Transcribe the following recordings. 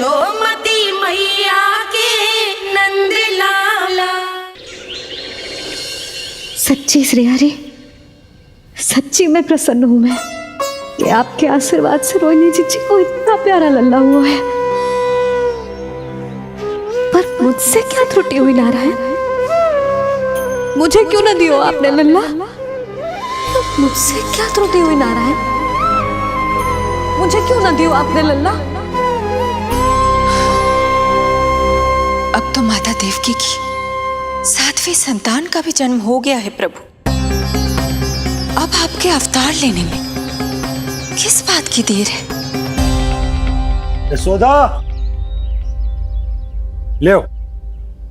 यशोमती मैया के नंद लाला। सच्ची श्रेयारी, सच्ची में प्रसन्न हूं मैं कि आपके आशीर्वाद से रोहिणी जीजी को इतना प्यारा लल्ला हुआ है। पर मुझसे क्या त्रुटि हुई नारायण? मुझे क्यों न दियो आपने लल्ला? मुझसे क्या त्रुटि हुई नारायण? मुझे क्यों न दियो आपने लल्ला? अब तो माता देवकी की 7वें संतान का भी जन्म हो गया है प्रभु। अब आपके अवतार लेने में किस बात की देर है? यशोदा, ले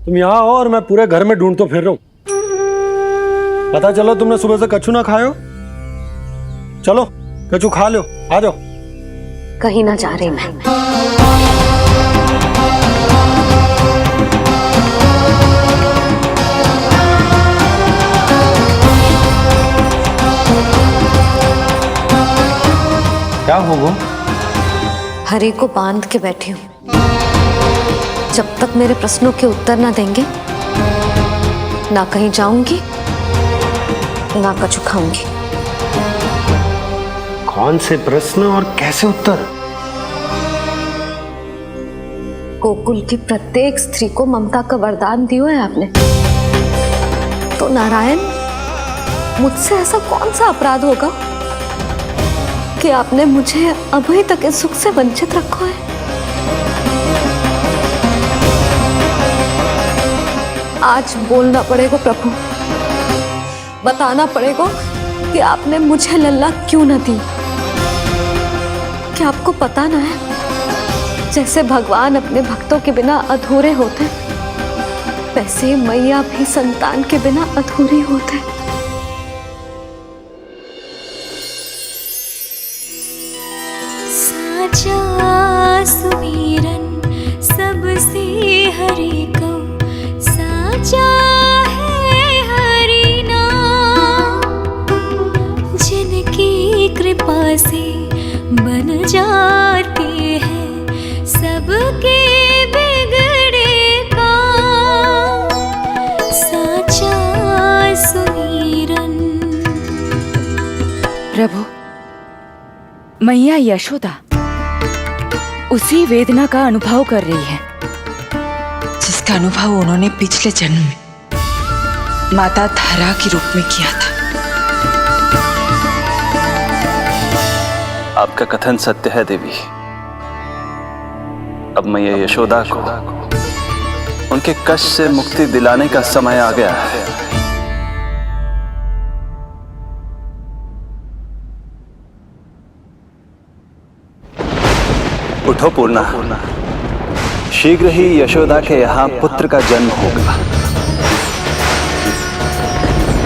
तुम यहाँ आओ और मैं पूरे घर में ढूंढतो फिर रहा हूं। पता चलो तुमने सुबह से कछु ना खायो। चलो कछु खा लो, आ जाओ। कहीं ना जा रही मैं। क्या होगा? हरि को बांध के बैठी हूं। जब तक मेरे प्रश्नों के उत्तर ना देंगे, ना कहीं जाऊंगी, ना कछु खाऊंगी। कौन से प्रश्न और कैसे उत्तर? गोकुल की प्रत्येक स्त्री को ममता का वरदान दियो है आपने, तो नारायण मुझसे ऐसा कौन सा अपराध होगा कि आपने मुझे अभी तक इस सुख से वंचित रखा है? आज बोलना पड़ेगा प्रभु, बताना पड़ेगा कि आपने मुझे लल्ला क्यों न दी। क्या आपको पता ना है, जैसे भगवान अपने भक्तों के बिना अधूरे होते, वैसे मैया भी संतान के बिना अधूरी होते। साचा सुमीरन सबसे हरि को, साचा है हरि नाम, जिनकी कृपा से बन जाते हैं सबके बिगड़े काम। साचा सुमीरन। प्रभु, मैया यशोदा उसी वेदना का अनुभव कर रही है जिसका अनुभव उन्होंने पिछले जन्म में माता धारा के रूप में किया था। आपका कथन सत्य है देवी। अब मैया यशोदा को उनके कष्ट से मुक्ति दिलाने का समय आ गया है। उठो पूर्णा, शीघ्र ही यशोदा के यहाँ पुत्र का जन्म होगा।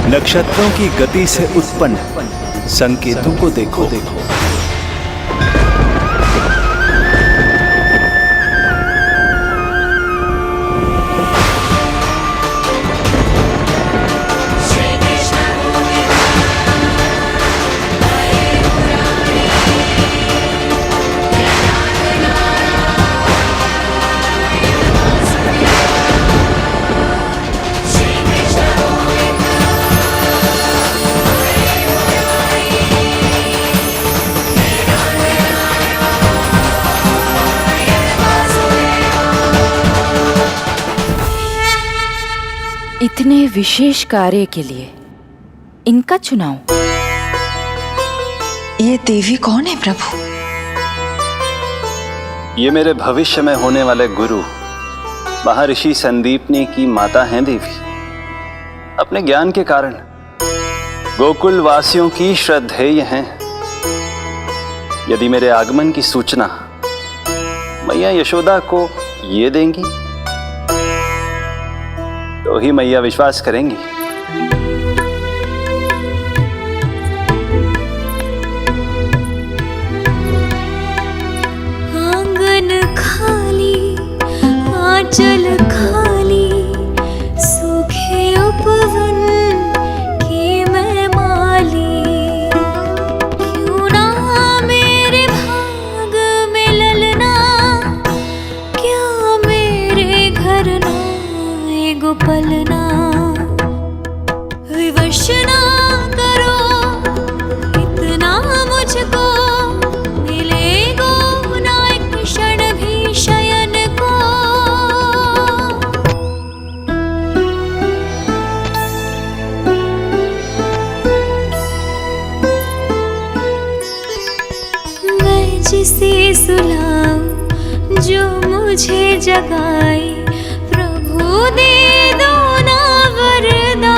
नक्षत्रों की गति से उत्पन्न संकेतों को देखो। इतने विशेष कार्य के लिए इनका चुनाव। ये देवी कौन है प्रभु? ये मेरे भविष्य में होने वाले गुरु महर्षि संदीपनी की माता हैं देवी। अपने ज्ञान के कारण गोकुल वासियों की श्रद्धेय हैं। यदि मेरे आगमन की सूचना मैया यशोदा को ये देंगी तो ही मैया विश्वास करेंगी। आंगन खाली, आंचल खाली, सूखे उपवन की मैं माली। क्यों ना मेरे भाग में ललना मुझे जगाए, प्रभु दे दो ना वरदान,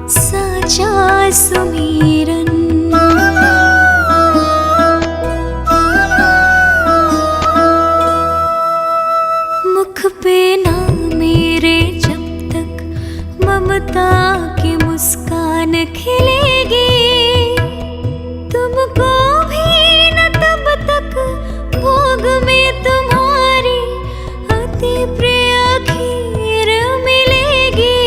साचा सुमीरन। मुख पे ना मेरे जब तक ममता की मुस्कान खिलेगी, तुमको भी न तब तक भोग में तुम्हारी अति प्रिय खीर मिलेगी।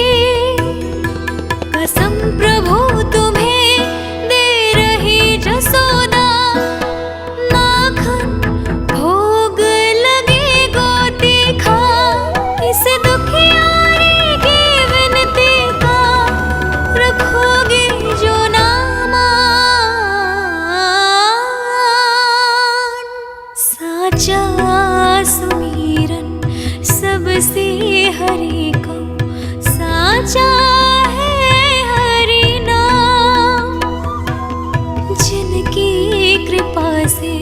कसम प्रभु तुम्हें दे रही जसोदा, माखन भोग लगेगा तीखा, इस दुखियारी की विनती का रखोगे जो नामान, साचा सुमीरन सबसे हरि को, साचा है हरि नाम, जिनकी कृपा से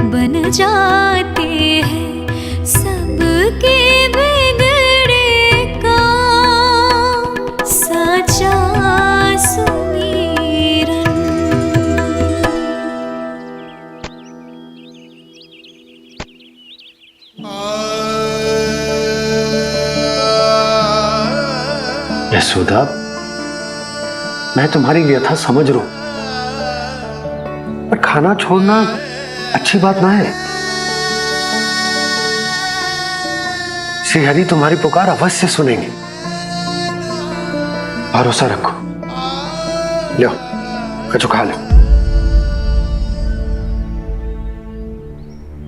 बन जाते हैं सबके बिगड़े काम, साचा सुमीरन। यशोदा, मैं तुम्हारी व्यथा समझ रहा हूं, पर खाना छोड़ना अच्छी बात ना है। श्री हरि तुम्हारी पुकार अवश्य सुनेंगे, भरोसा रखो। लो कछु खा लो।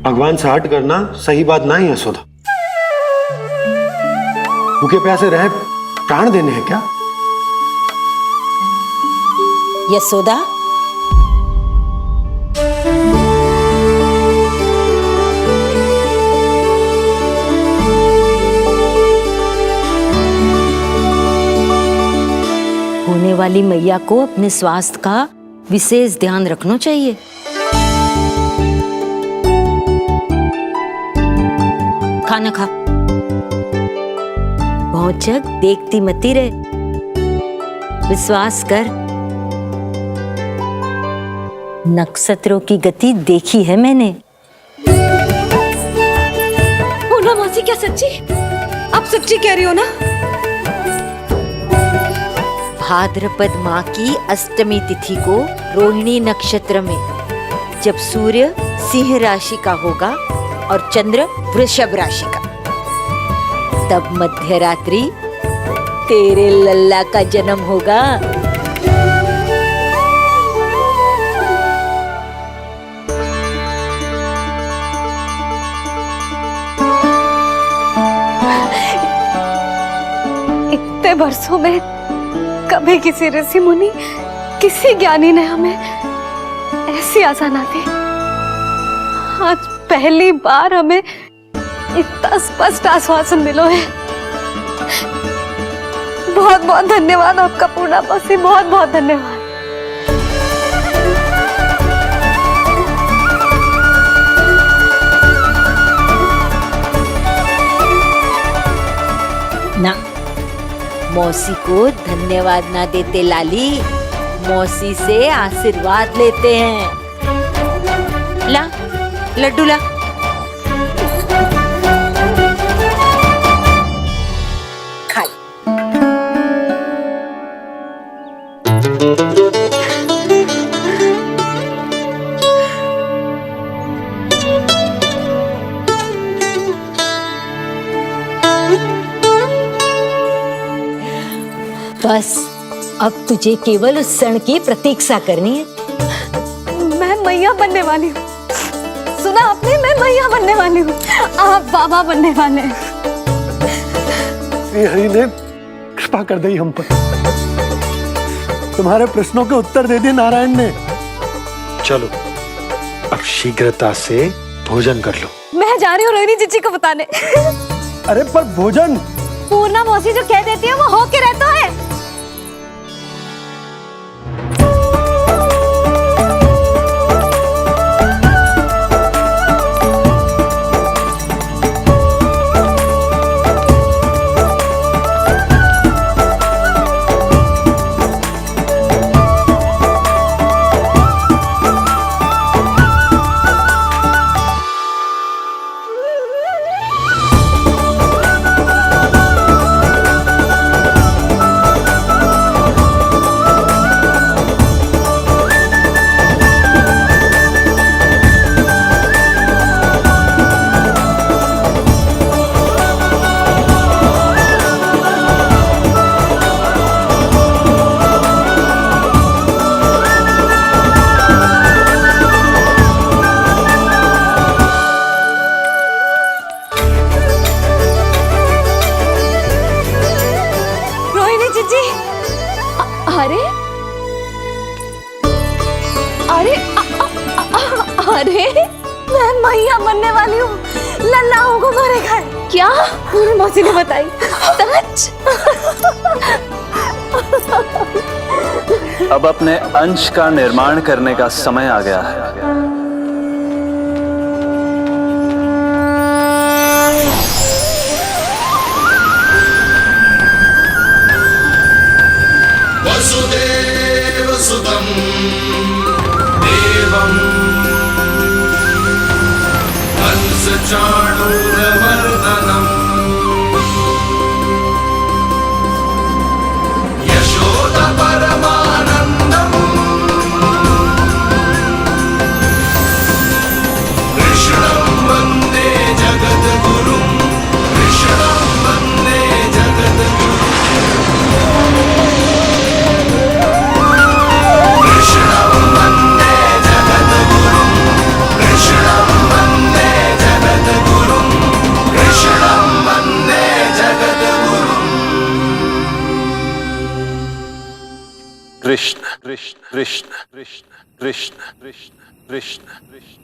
भगवान से हट करना सही बात ना है यशोदा। भूखे प्यासे रहे प्राण देने हैं क्या? यशोदा, होने वाली मैया को अपने स्वास्थ्य का विशेष ध्यान रखना चाहिए। खाना खा, भौचक देखती मती रहे, विश्वास कर। नक्षत्रों की गति देखी है मैंने। पूना मौसी, क्या सच्ची? आप सच्ची कह रही हो ना? भाद्रपद माह की अष्टमी तिथि को रोहिणी नक्षत्र में, जब सूर्य सिंह राशि का होगा और चंद्र वृषभ राशि का, तब मध्य रात्रि तेरे लल्ला का जन्म होगा। इतने वर्षों में कभी किसी ऋषि मुनि, किसी ज्ञानी ने हमें ऐसी आशा ना दी। आज पहली बार हमें इतना स्पष्ट आश्वासन मिलो है। बहुत बहुत धन्यवाद आपका पूर्णा मौसी, बहुत बहुत धन्यवाद। ना, मौसी को धन्यवाद ना देते लाली, मौसी से आशीर्वाद लेते हैं। ला लड्डू ला। खा ले। बस अब तुझे केवल उस क्षण की प्रतीक्षा करनी है। मैं मैया बनने वाली हूँ। सुना आपने, मैं मैया बनने वाली हूँ, आप बाबा बनने वाले हैं। श्री हरि ने कृपा कर दी हम पर, तुम्हारे प्रश्नों के उत्तर दे दिए नारायण ने। चलो अब शीघ्रता से भोजन कर लो। मैं जा रही हूँ रोहिणी जीजी को बताने। अरे पर भोजन, पूर्णा मौसी जो कह देती है वो हो के रहता है। वाली हूँ, लल्ला हमको मारेगा। क्या? पूरी मौसी ने बताई। सच? अब अपने अंश का निर्माण करने का समय आ गया है। वसुदेव सुतं देवं कंसचाणूरमर्दनम् यशोदा परमानन्दम् कृष्णं वन्दे जगद्गुरुं कृष्णं वन्दे जगद्गुरुं कृष्णं वन्दे जगद्गुरुं कृष्णं वन्दे जगद्गुरुं कृष्णं वन्दे जगद्गुरुं कृष्ण कृष्ण कृष्ण कृष्ण कृष्ण कृष्ण कृष्ण कृष्ण।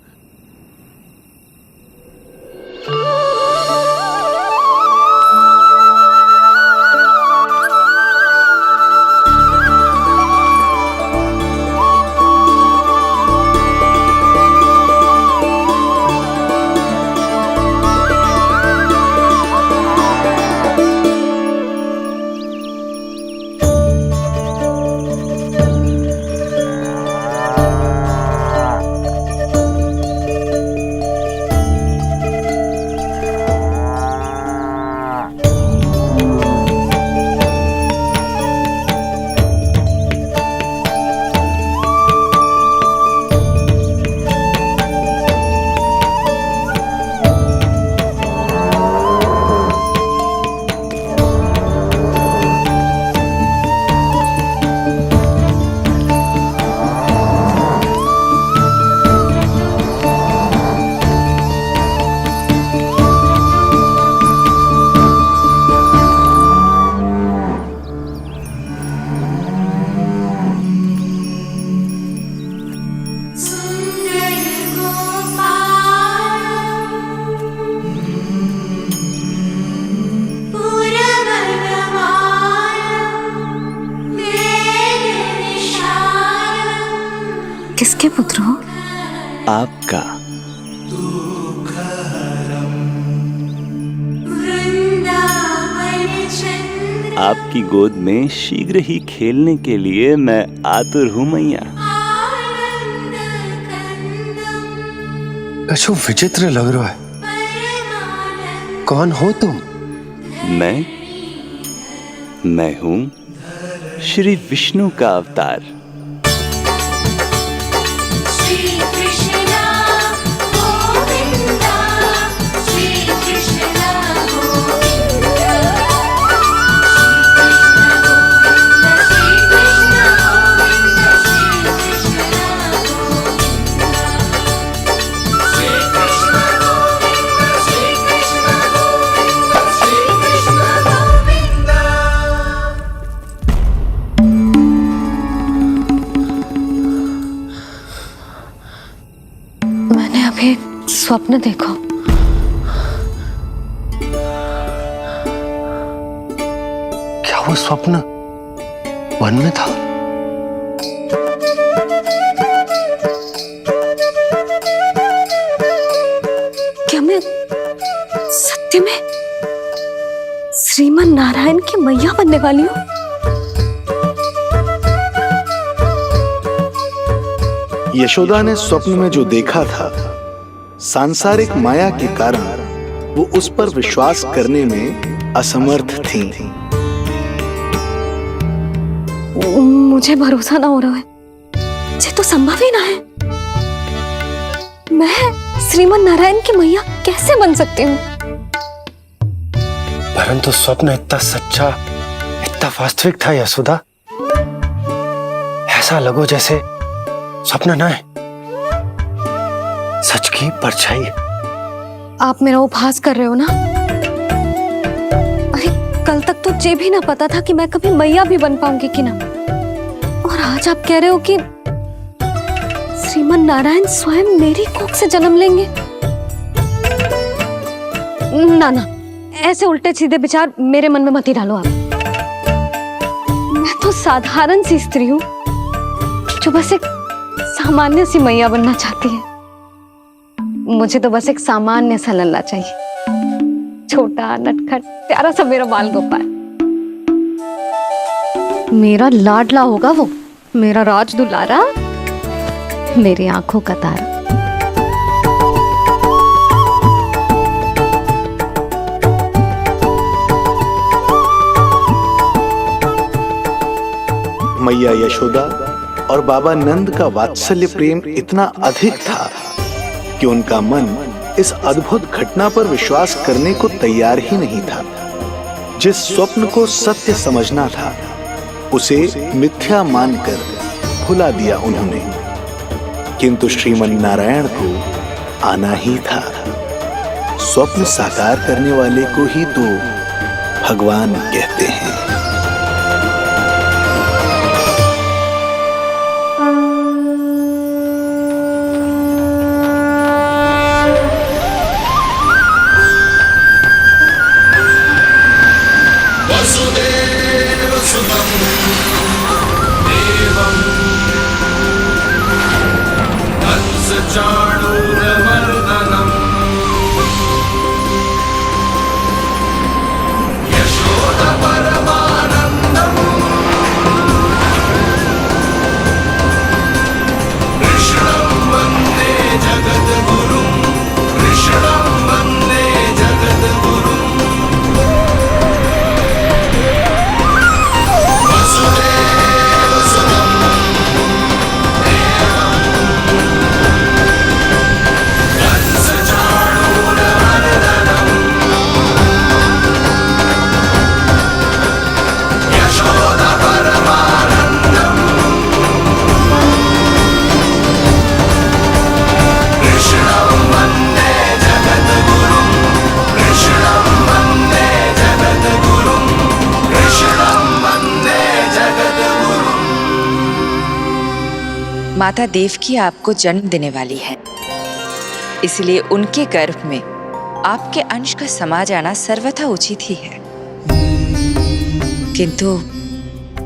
किसके पुत्र हो? आपका। आपकी गोद में शीघ्र ही खेलने के लिए मैं आतुर हूँ मैया। कछु विचित्र लग रहा है। कौन हो तुम? मैं हूँ श्री विष्णु का अवतार। स्वप्न देखो। क्या वो स्वप्न वन में था? क्या मैं सत्य में श्रीमन नारायण की मैया बनने वाली हूँ? यशोदा ने स्वप्न में जो देखा था, सांसारिक माया के कारण वो उस पर विश्वास करने में असमर्थ थी। मुझे भरोसा ना हो रहा है। ये तो संभव ही ना है। मैं श्रीमन नारायण की मैया कैसे बन सकती हूँ? परंतु स्वप्न इतना सच्चा, इतना वास्तविक था यशोदा। ऐसा लगो जैसे स्वप्न ना है, सच की परछाई है। आप मेरा उपहास कर रहे हो ना? अरे कल तक तो ये भी ना पता था कि मैं कभी मैया भी बन पाऊंगी कि ना। और आज आप कह रहे हो कि श्रीमन नारायण स्वयं मेरी कोख से जन्म लेंगे। ना ना, ऐसे उल्टे सीधे विचार मेरे मन में मत ही डालो आप। मैं तो साधारण सी स्त्री हूँ जो बस एक सामान्य सी मैया बनना चाहती है। मुझे तो बस एक सामान्य सा लल्ला चाहिए, छोटा नटखट प्यारा सा मेरा बाल गोपाल। मेरा लाडला होगा वो, मेरा राज दुलारा, मेरी आंखों का तारा। मैया यशोदा और बाबा नंद का वात्सल्य प्रेम इतना अधिक था कि उनका मन इस अद्भुत घटना पर विश्वास करने को तैयार ही नहीं था। जिस स्वप्न को सत्य समझना था उसे मिथ्या मानकर भुला दिया उन्होंने, किंतु श्रीमन नारायण को आना ही था। स्वप्न साकार करने वाले को ही तो भगवान कहते हैं। माता देवकी आपको जन्म देने वाली है, इसलिए उनके गर्भ में आपके अंश का समा जाना सर्वथा उचित ही है। किंतु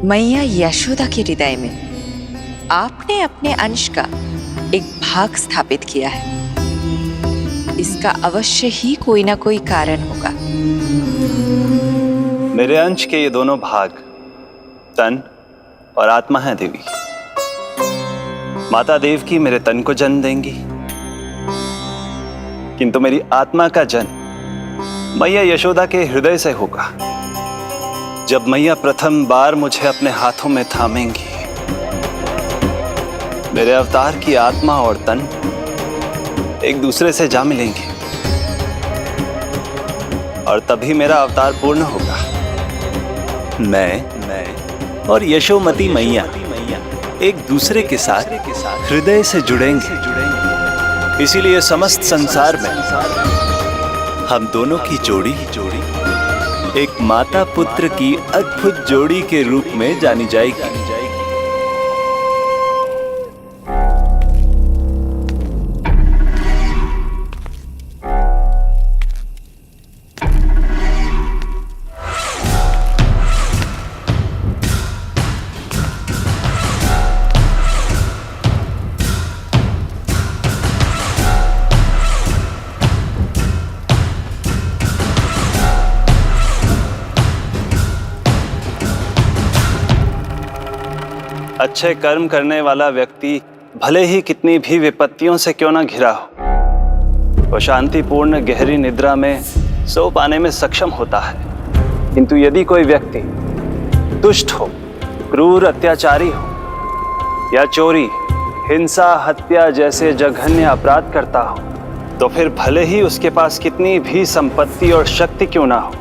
मैया यशोदा के हृदय में आपने अपने अंश का एक भाग स्थापित किया है। इसका अवश्य ही कोई ना कोई कारण होगा। मेरे अंश के ये दोनों भाग तन और आत्मा हैं देवी। माता देवकी मेरे तन को जन्म देंगी, किंतु मेरी आत्मा का जन्म मैया यशोदा के हृदय से होगा। जब मैया प्रथम बार मुझे अपने हाथों में थामेंगी, मेरे अवतार की आत्मा और तन एक दूसरे से जा मिलेंगे और तभी मेरा अवतार पूर्ण होगा। मैं और यशोमती मैया एक दूसरे के साथ हृदय से जुड़ेंगे। इसीलिए समस्त संसार में हम दोनों की जोड़ी एक माता पुत्र की अद्भुत जोड़ी के रूप में जानी जाएगी। अच्छे कर्म करने वाला व्यक्ति भले ही कितनी भी विपत्तियों से क्यों ना घिरा हो, वो शांतिपूर्ण गहरी निद्रा में सो पाने में सक्षम होता है। किंतु यदि कोई व्यक्ति दुष्ट हो, क्रूर अत्याचारी हो या चोरी, हिंसा, हत्या जैसे जघन्य अपराध करता हो, तो फिर भले ही उसके पास कितनी भी संपत्ति और शक्ति क्यों ना हो,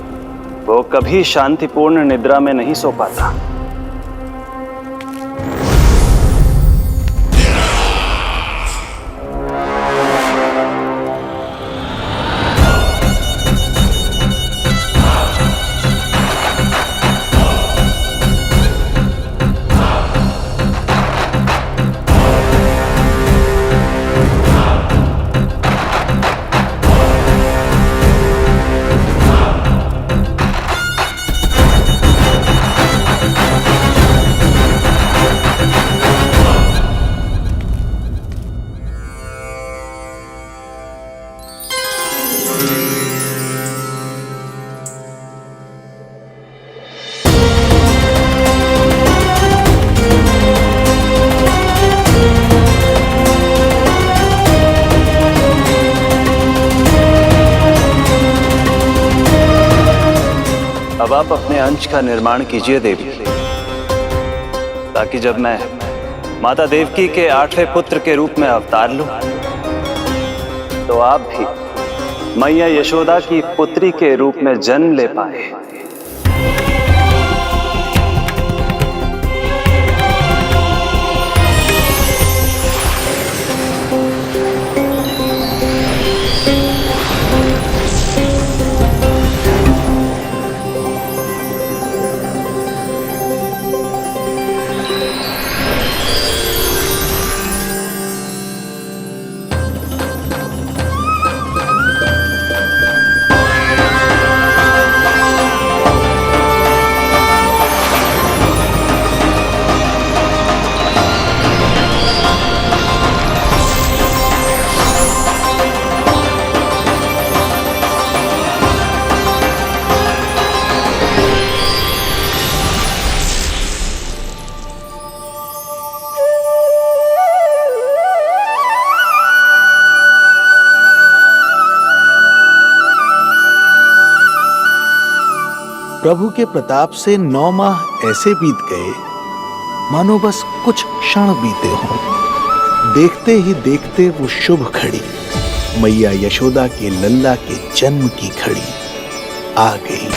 वो कभी शांतिपूर्ण निद्रा में नहीं सो पाता। अब आप अपने अंश का निर्माण कीजिए देवी, ताकि जब मैं माता देवकी के 8वें पुत्र के रूप में अवतार लूं, तो आप भी मैया यशोदा की पुत्री के रूप में जन्म ले पाए। प्रभु के प्रताप से 9 माह ऐसे बीत गए मानो बस कुछ क्षण बीते हों। देखते ही देखते वो शुभ घड़ी, मैया यशोदा के लल्ला के जन्म की घड़ी आ गई।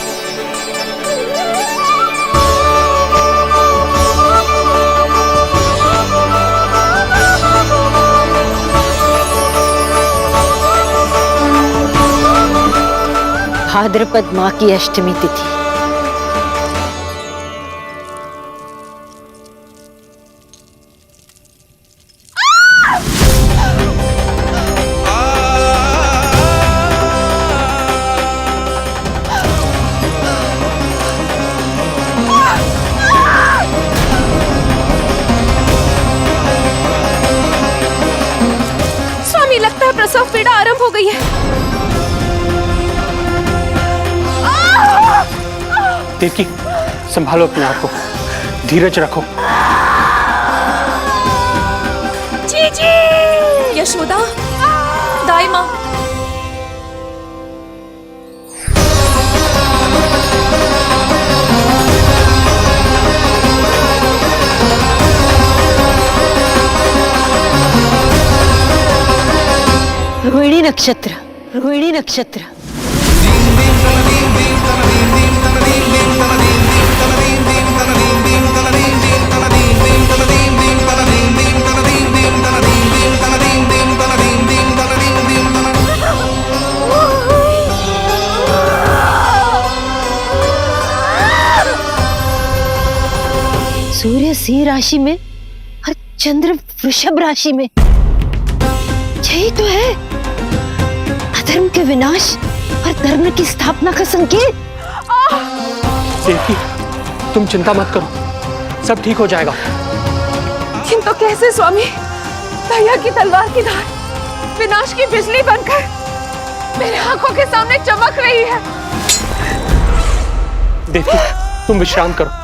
भाद्रपद माह की अष्टमी तिथि। स्वामी, लगता है प्रसव पीड़ा आरंभ हो गई है। देवकी, संभालो अपने आप को, धीरज रखो। जीजी, यशोदा, दाई माँ। रोहिणी नक्षत्र, रोहिणी नक्षत्र। सूर्य सिंह राशि में और चंद्र वृषभ राशि में, यही तो है अधर्म के विनाश और धर्म की स्थापना का संकेत। देवकी, तुम चिंता मत करो, सब ठीक हो जाएगा। किंतु कैसे स्वामी? भैया की तलवार की धार विनाश की बिजली बनकर मेरे आंखों के सामने चमक रही है। देवकी, तुम विश्राम करो।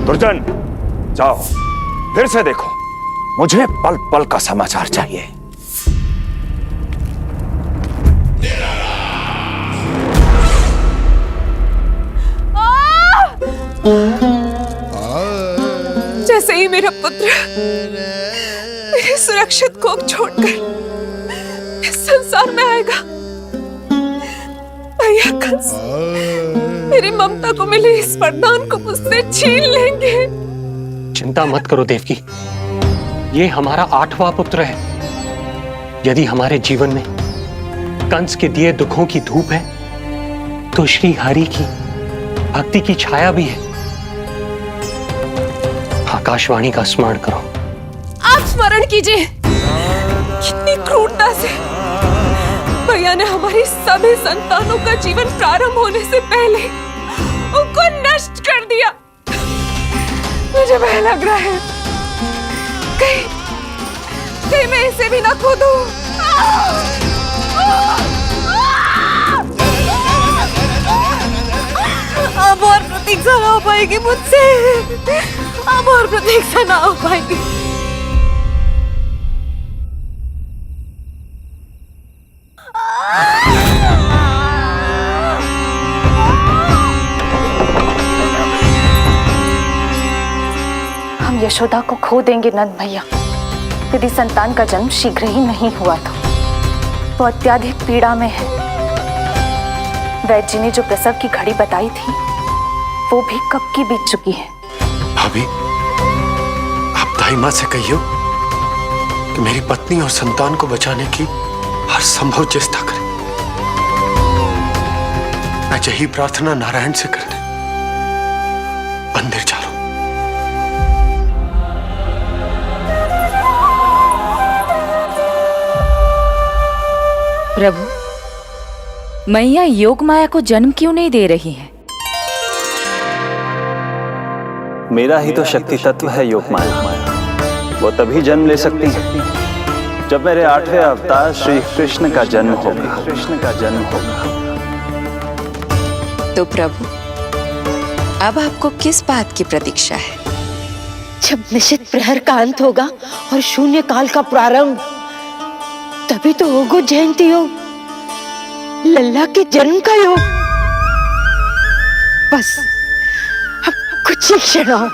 दुर्जन, जाओ फिर से देखो, मुझे पल पल का समाचार चाहिए। जैसे ही मेरा पुत्र मेरे सुरक्षित कोख छोड़कर इस संसार में आएगा, भैया कंस मेरी ममता को मिले इस वरदान को मुझसे छीन लेंगे। चिंता मत करो देवकी, ये हमारा 8वां पुत्र है। यदि हमारे जीवन में कंस के दिए दुखों की धूप है, तो श्री हरि की भक्ति की छाया भी है। आकाशवाणी का स्मरण करो। आप स्मरण कीजिए, कितनी क्रूरता से भैया ने हमारी सभी संतानों का जीवन प्रारंभ होने से पहले उनको नष्ट कर दिया। मुझे भय लग रहा है, कहीं मैं इसे भी ना खो दूं। अब और प्रतीक्षा ना हो पाएगी मुझसे। अब और प्रतीक्षा ना हो पाएगी। हम यशोदा को खो देंगे नंद भैया, यदि संतान का जन्म शीघ्र ही नहीं हुआ तो। वो अत्यधिक पीड़ा में है। वैद्य जी ने जो प्रसव की घड़ी बताई थी वो भी कब की बीत चुकी है। भाभी, आप दाई माँ से कहियो कि मेरी पत्नी और संतान को बचाने की हर संभव चेष्टा करें। मैं यही प्रार्थना नारायण से करने मंदिर जा रहा हूं। प्रभु, मैया योग माया को जन्म क्यों नहीं दे रही है? मेरा ही तो शक्ति तत्व है योग माया। वो तभी जन्म ले सकती है जब मेरे 8वें अवतार श्री कृष्ण का जन्म होगा। तो प्रभु, अब आपको किस बात की प्रतीक्षा है? जब निश्चित प्रहर का अंत होगा और शून्य काल का प्रारंभ, तभी तो होगा जयंती योग, लल्ला के जन्म का योग। बस अब कुछ ही क्षण और।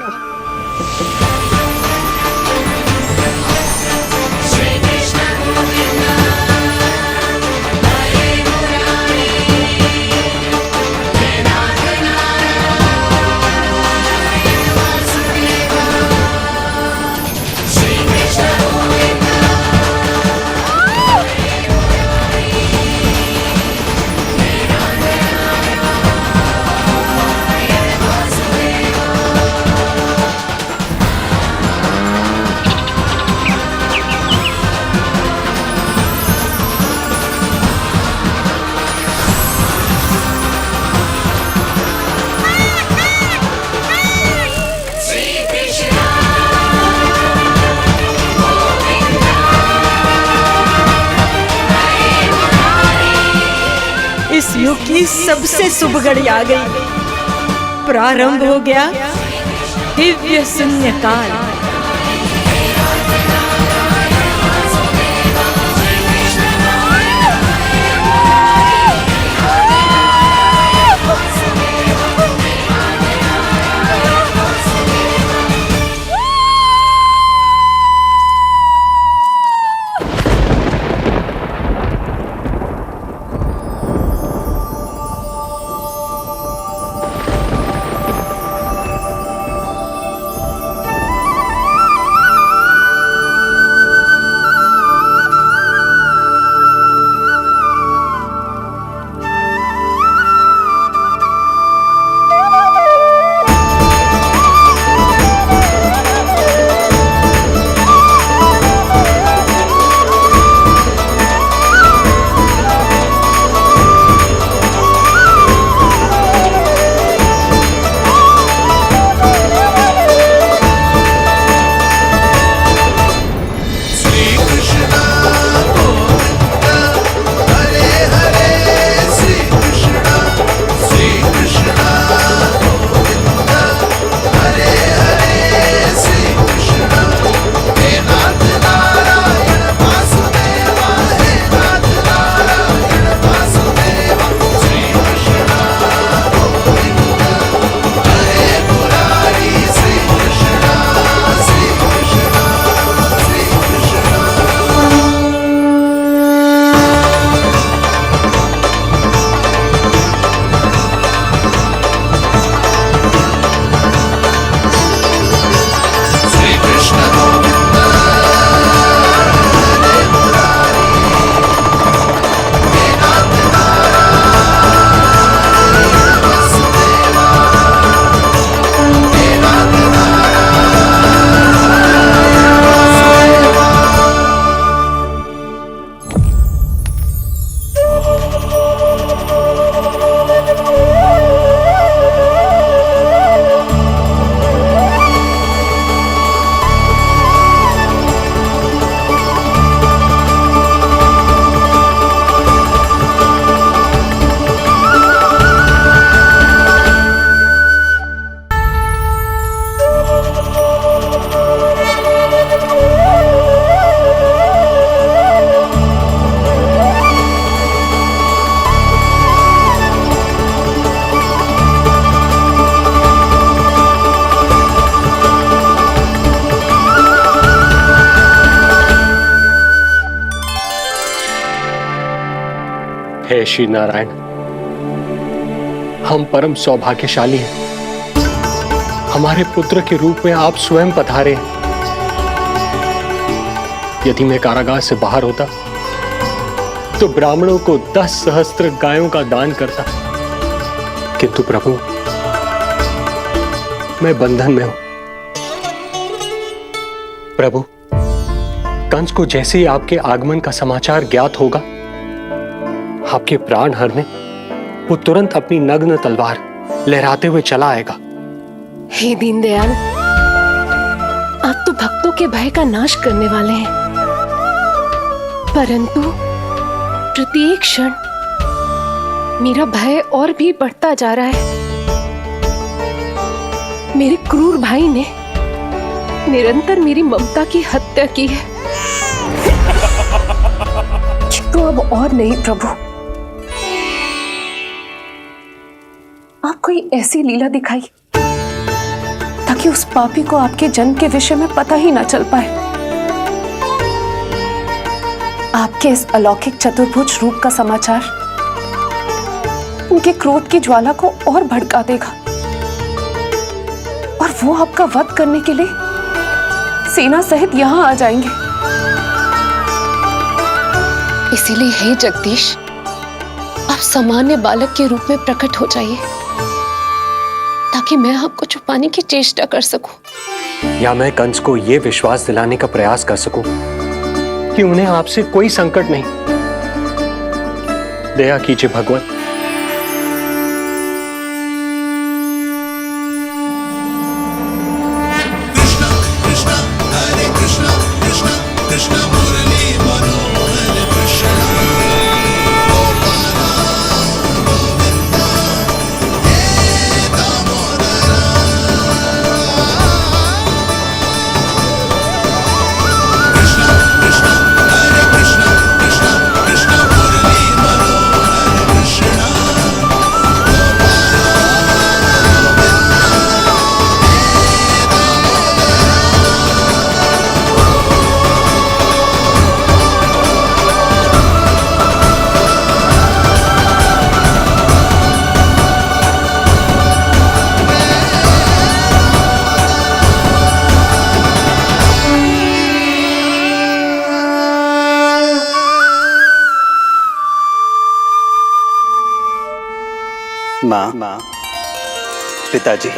इस युग की सबसे शुभ घड़ी आ गई। प्रारंभ हो गया दिव्य शून्य काल। हे श्री नारायण, हम परम सौभाग्यशाली हैं। हमारे पुत्र के रूप में आप स्वयं पधारे हैं। यदि मैं कारागार से बाहर होता तो ब्राह्मणों को 10 सहस्त्र गायों का दान करता, किंतु प्रभु मैं बंधन में हूं। प्रभु, कंस को जैसे ही आपके आगमन का समाचार ज्ञात होगा, आपके प्राण हरने वो तुरंत अपनी नग्न तलवार लहराते हुए चला आएगा। हे दीनदयाल, आप तो भक्तों के भय का नाश करने वाले हैं, परंतु प्रत्येक क्षण मेरा भय और भी बढ़ता जा रहा है। मेरे क्रूर भाई ने निरंतर मेरी ममता की हत्या की है। तो अब और नहीं प्रभु, आप कोई ऐसी लीला दिखाई ताकि उस पापी को आपके जन्म के विषय में पता ही ना चल पाए। आपके इस अलौकिक चतुर्भुज रूप का समाचार उनके क्रोध की ज्वाला को और भड़का देगा और वो आपका वध करने के लिए सेना सहित यहां आ जाएंगे। इसीलिए हे जगदीश, आप सामान्य बालक के रूप में प्रकट हो जाइए ताकि मैं आपको छुपाने की चेष्टा कर सकूं। या मैं कंस को यह विश्वास दिलाने का प्रयास कर सकूं कि उन्हें आपसे कोई संकट नहीं। दया कीजिए भगवान। माँ, पिताजी,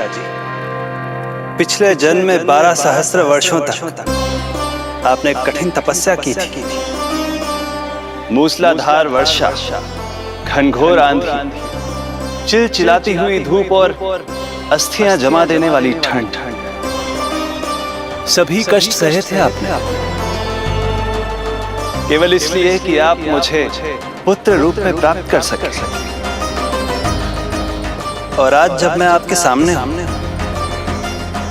पिछले जन्म में 12 सहस्त्र वर्षों तक आपने कठिन तपस्या की थी। मूसलाधार वर्षा, घनघोर आंधी, चिलचिलाती हुई धूप और अस्थियां जमा देने वाली ठंड, सभी कष्ट सहे थे आपने, केवल इसलिए कि आप मुझे पुत्र रूप में प्राप्त कर सके। और आज जब मैं आपके सामने हूं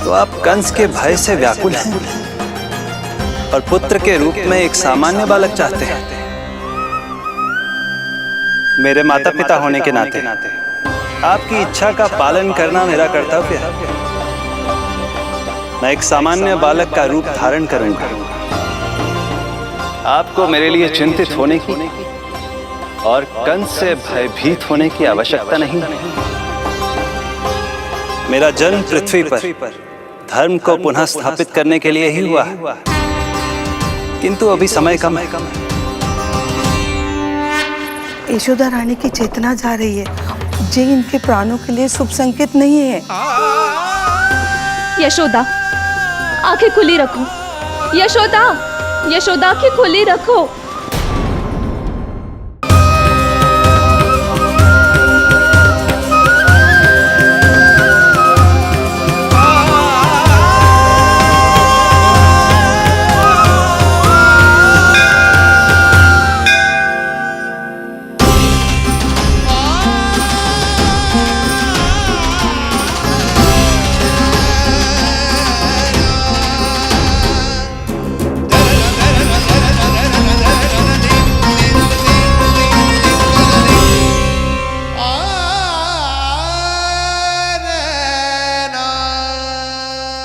तो आप कंस के भय से व्याकुल हैं और पुत्र के रूप में एक सामान्य बालक चाहते हैं। मेरे माता पिता होने के नाते आपकी इच्छा का पालन करना मेरा कर्तव्य है। मैं एक सामान्य बालक का रूप धारण करूंगा। आपको मेरे लिए चिंतित होने की और कंस से भयभीत होने की आवश्यकता नहीं। मेरा जन्म पृथ्वी पर धर्म को पुनः स्थापित करने के लिए ही हुआ है, किंतु अभी समय कम है। यशोदा रानी की चेतना जा रही है, ये इनके प्राणों के लिए शुभ संकेत नहीं है। यशोदा, आंखें खुली रखो। यशोदा, यशोदा, आंखें खुली रखो।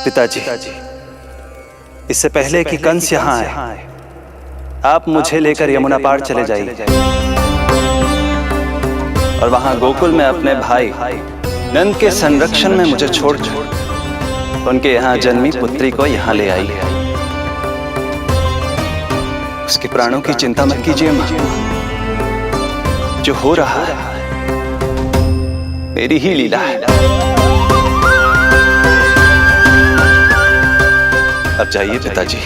पिताजी, इससे पहले कि कंस यहाँ आए, आप मुझे लेकर यमुना पार चले जाइए। और वहां गोकुल में अपने भाई नंद के संरक्षण में मुझे छोड़कर उनके यहाँ जन्मी पुत्री को यहाँ ले आई। उसके प्राणों की चिंता मत कीजिए मां, जो हो रहा है मेरी ही लीला है। अब जाइए पिताजी,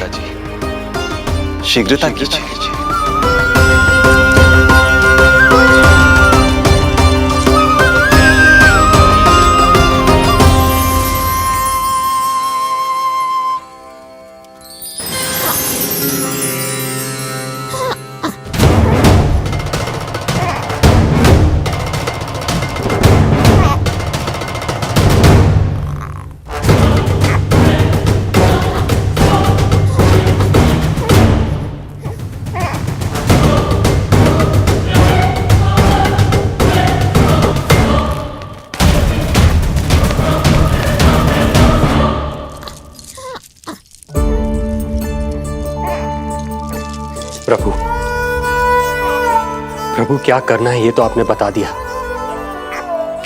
शीघ्रता कीजिए। प्रभु, प्रभु क्या करना है ये तो आपने बता दिया,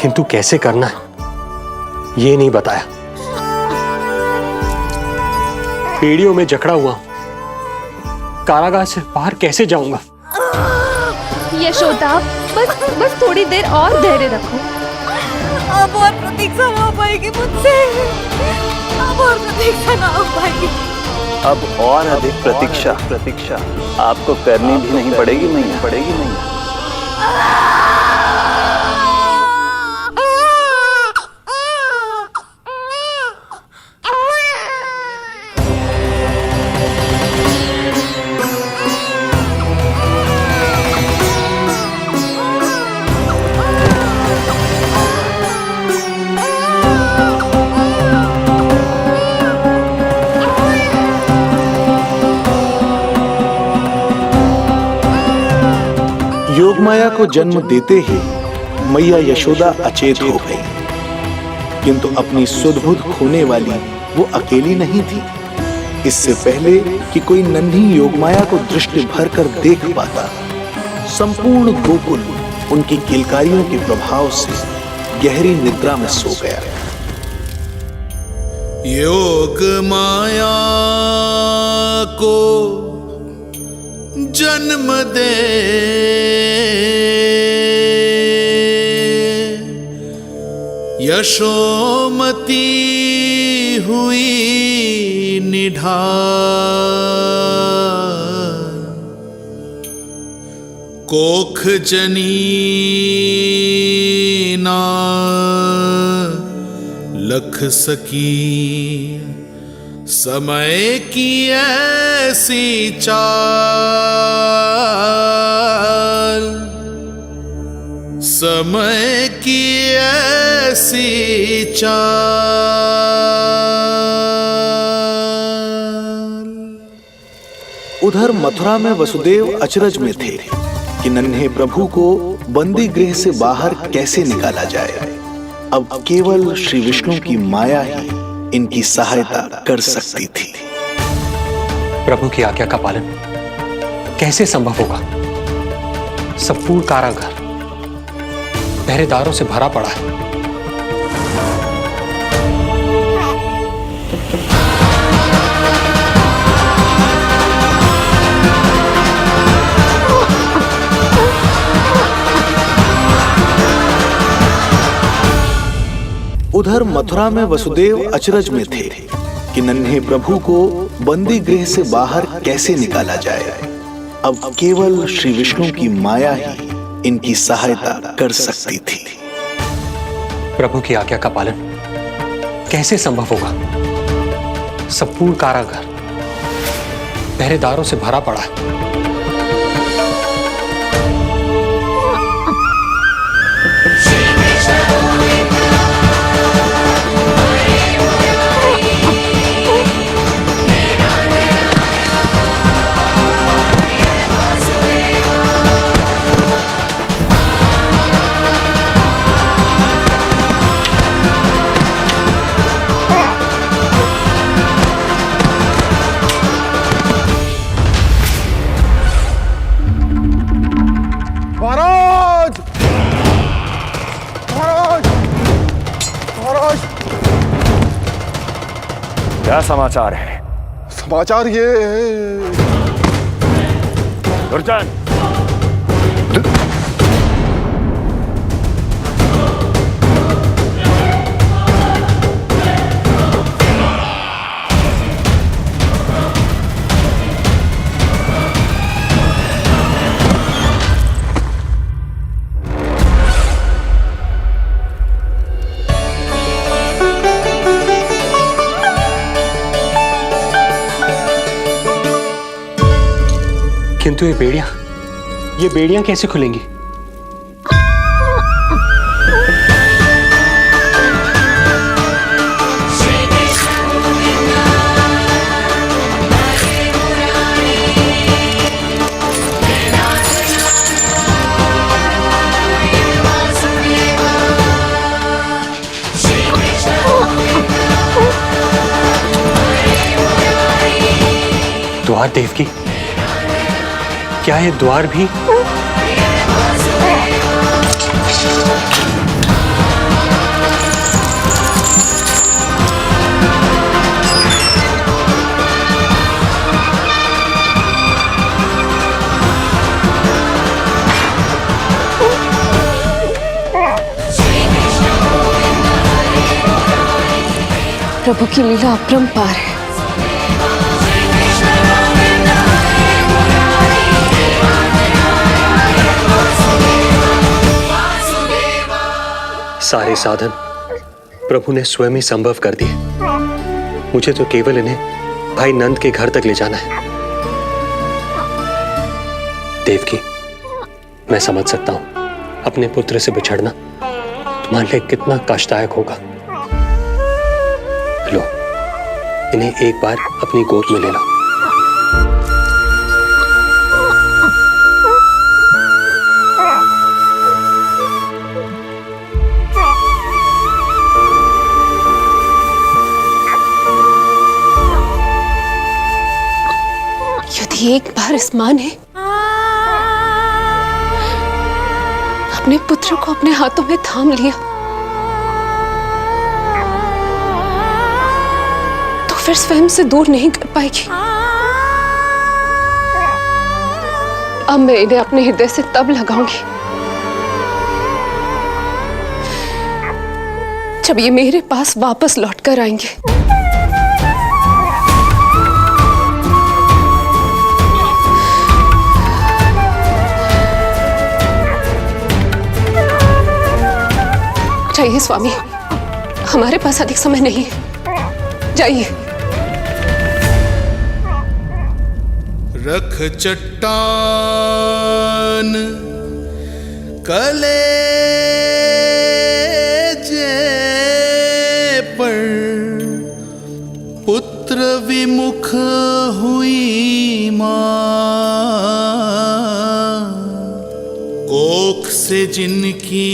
किंतु कैसे करना है ये नहीं बताया। पीढ़ियों में जकड़ा हुआ हूं, कारागार से बाहर कैसे जाऊंगा? यशोदा, बस थोड़ी देर और धैर्य रखो। अब और प्रतीक्षा ना हो पाएगी मुझसे, अब और प्रतीक्षा ना हो पाएगी। अब और अधिक प्रतीक्षा आपको करनी भी नहीं पड़ेगी मैया। योगमाया को जन्म देते ही मैया यशोदा अचेत हो गई, किंतु अपनी सुध-बुध खोने वाली वो अकेली नहीं थी। इससे पहले कि कोई नन्ही योगमाया को दृष्टि भर कर देख पाता, संपूर्ण गोकुल उनकी किलकारियों के प्रभाव से गहरी निद्रा में सो गया। योग माया को जन्म दे यशोमती हुई निढाल, कोख जनी ना लख सकी, समय की ऐसी चाल, समय की ऐसी चाल। उधर मथुरा में वसुदेव अचरज में थे कि नन्हे प्रभु को बंदी गृह से बाहर कैसे निकाला जाए। अब केवल श्री विष्णु की माया ही इनकी सहायता कर सकती थी। प्रभु की आज्ञा का पालन कैसे संभव होगा? संपूर्ण कारागार पहरेदारों से भरा पड़ा है। उधर मथुरा में वसुदेव अचरज में थे कि नन्हे प्रभु को बंदी गृह से बाहर कैसे निकाला जाए। अब केवल श्री विष्णु की माया ही इनकी सहायता कर सकती थी। प्रभु की आज्ञा का पालन कैसे संभव होगा? संपूर्ण कारागार पहरेदारों से भरा पड़ा है। क्या समाचार है? समाचार ये दुर्जन, किंतु ये बेड़ियां कैसे खुलेंगी? द्वार देवकी, क्या ये द्वार भी? प्रभु की लीला अपरंपार है। सारे साधन प्रभु ने स्वयं ही संभव कर दिए। मुझे तो केवल इन्हें भाई नंद के घर तक ले जाना है। देवकी, मैं समझ सकता हूं अपने पुत्र से बिछड़ना तुम्हारे लिए कितना कष्टदायक होगा। लो, इन्हें एक बार अपनी गोद में ले लो। यदि एक बार इस मां ने अपने पुत्र को अपने हाथों में थाम लिया तो फिर स्वयं से दूर नहीं कर पाएगी। अब मैं इन्हें अपने हृदय से तब लगाऊंगी जब ये मेरे पास वापस लौटकर आएंगे। जाइए स्वामी, हमारे पास अधिक समय नहीं है, जाइए। रख चट्टान कलेजे पर, पुत्र विमुख हुई मां, कोख से जिनकी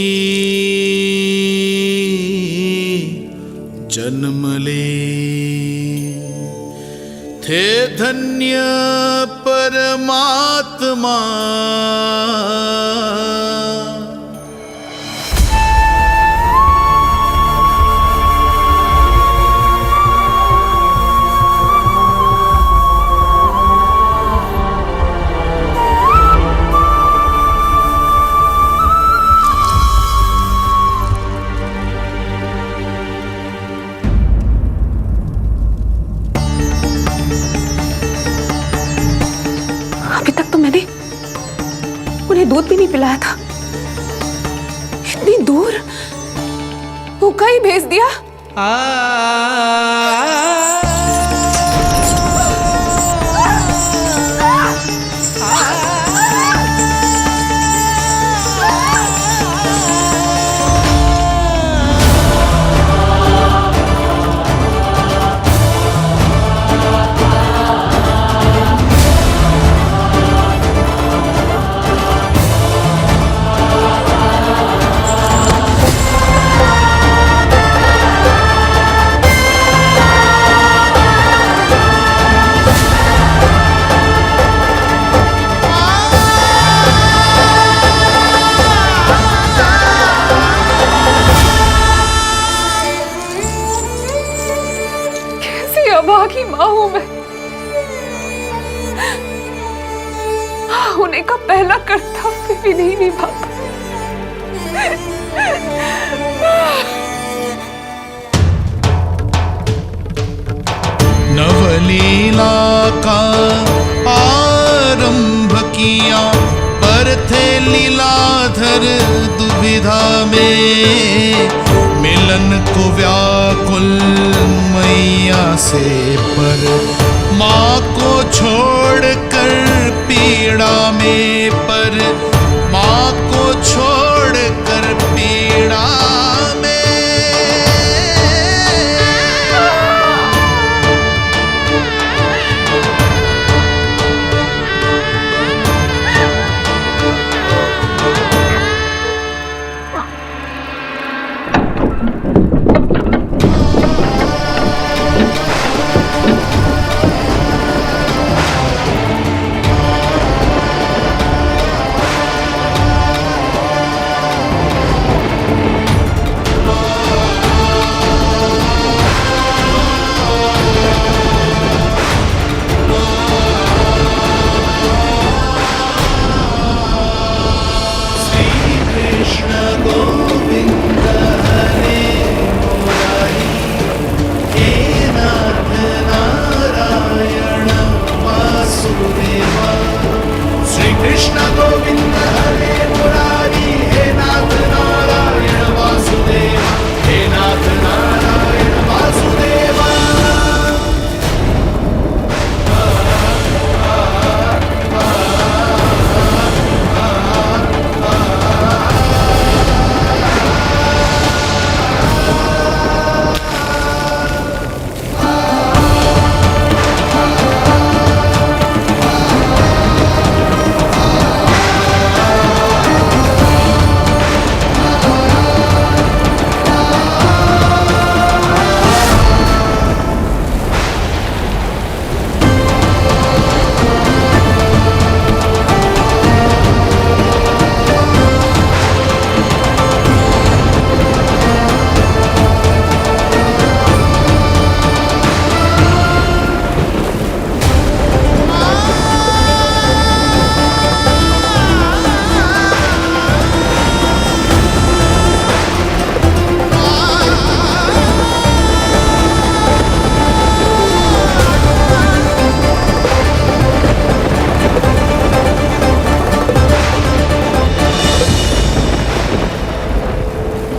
जन्म ले, थे धन्य परमात्मा। उन्हें दूध भी नहीं पिलाया था, इतनी दूर भूखा ही भेज दिया। अभागी माँ हूं मैं। होने का पहला कर्तव्य भी नहीं निभा। नवलीला का आरंभ किया पर थे लीलाधर दुविधा में, मिलन को व्याकुल मैया से पर माँ को छोड़कर पीड़ा में, पर माँ को छोड़कर पीड़ा में।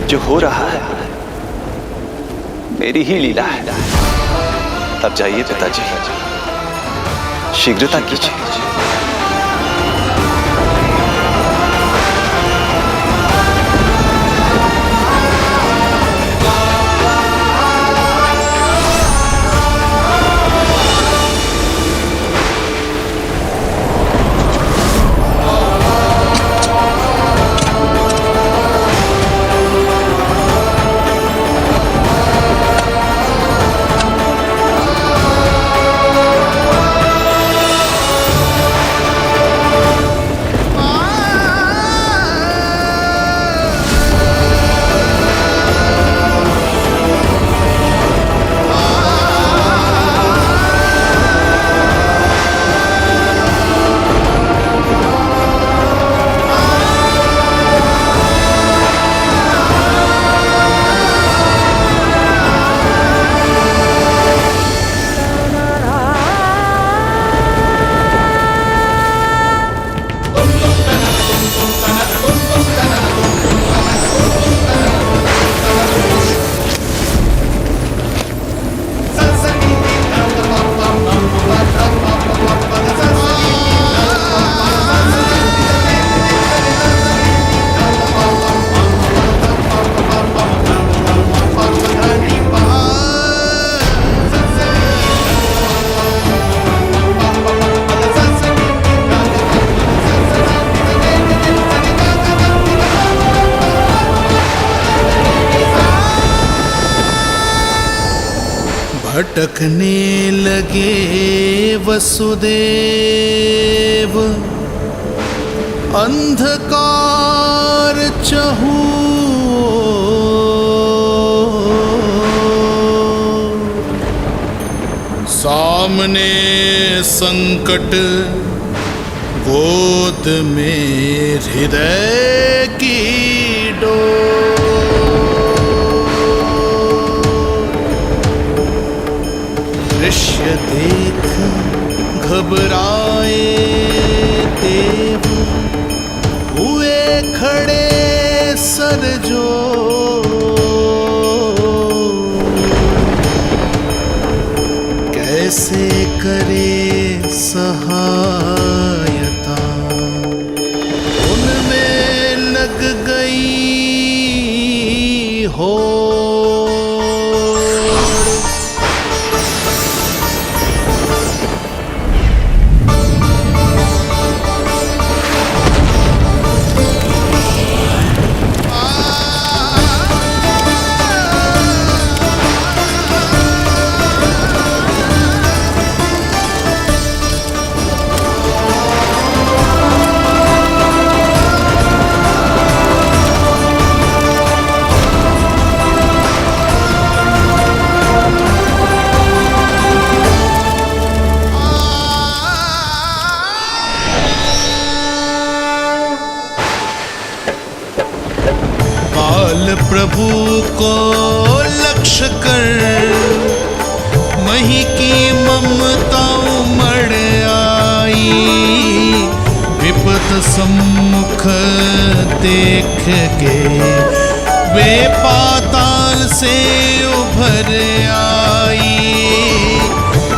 जो हो रहा है मेरी ही लीला है। अब जाइए पिताजी, शीघ्रता कीजिए। भटकने लगे वसुदेव, अंधकार चहूर। सामने संकट, गोद में हृदय की डोर। दृश्य देख घबराए देव, हुए खड़े सर जो। कैसे करे सहायता, उनमें लग गई हो। प्रभु को लक्ष्य कर मही की ममता उमड़ आई। विपद सम्मुख देख के वे पाताल से उभर आई।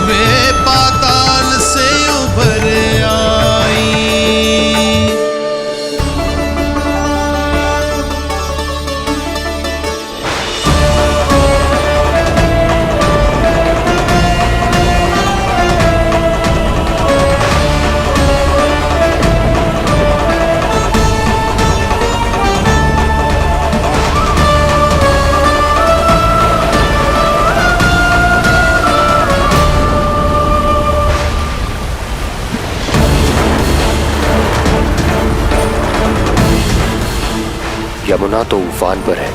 वे पाताल से उभर आई। यमुना तो उफान पर है,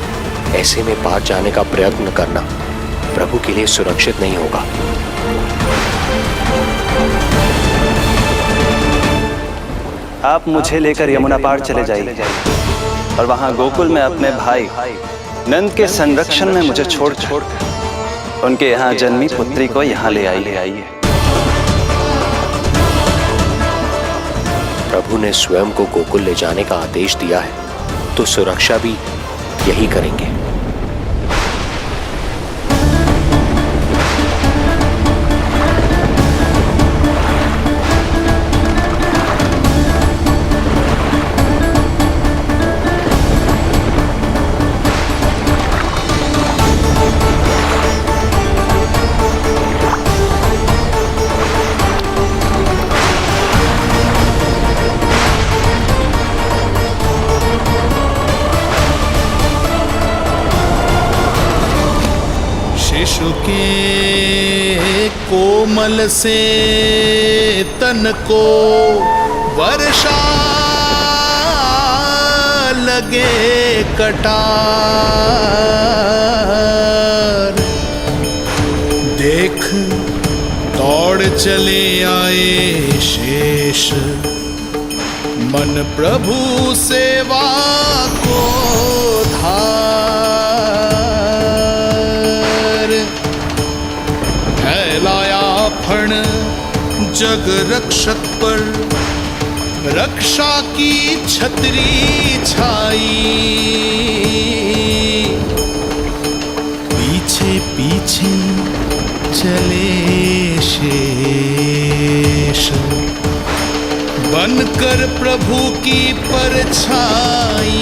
ऐसे में पार जाने का प्रयत्न करना प्रभु के लिए सुरक्षित नहीं होगा। आप मुझे लेकर यमुना पार चले जाइए और वहां गोकुल में अपने भाई नंद के संरक्षण में मुझे छोड़ उनके यहाँ जन्मी पुत्री को यहाँ ले आइए। प्रभु ने स्वयं को गोकुल ले जाने का आदेश दिया है, तो सुरक्षा भी यही करेंगे। शिशु के कोमल से तन को वर्षा लगे कटार। देख दौड़ चले आए शेष, मन प्रभु सेवा को धार। फैलाया फण जग रक्षक पर, रक्षा की छतरी छाई। पीछे पीछे चले शेष, बनकर प्रभु की परछाई।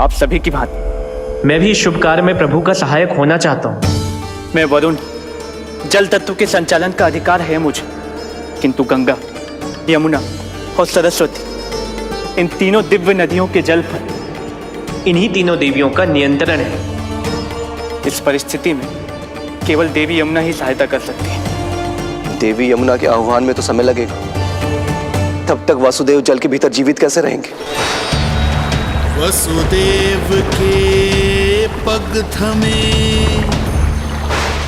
आप सभी की भांति मैं भी इस शुभ कार्य में प्रभु का सहायक होना चाहता हूँ। मैं वरुण, जल तत्व के संचालन का अधिकार है मुझे, किंतु गंगा, यमुना और सरस्वती, इन तीनों दिव्य नदियों के जल पर इन्हीं तीनों देवियों का नियंत्रण है। इस परिस्थिति में केवल देवी यमुना ही सहायता कर सकती है। देवी यमुना के आह्वान में तो समय लगेगा, तब तक वासुदेव जल के भीतर जीवित कैसे रहेंगे? वसुदेव के पग थमे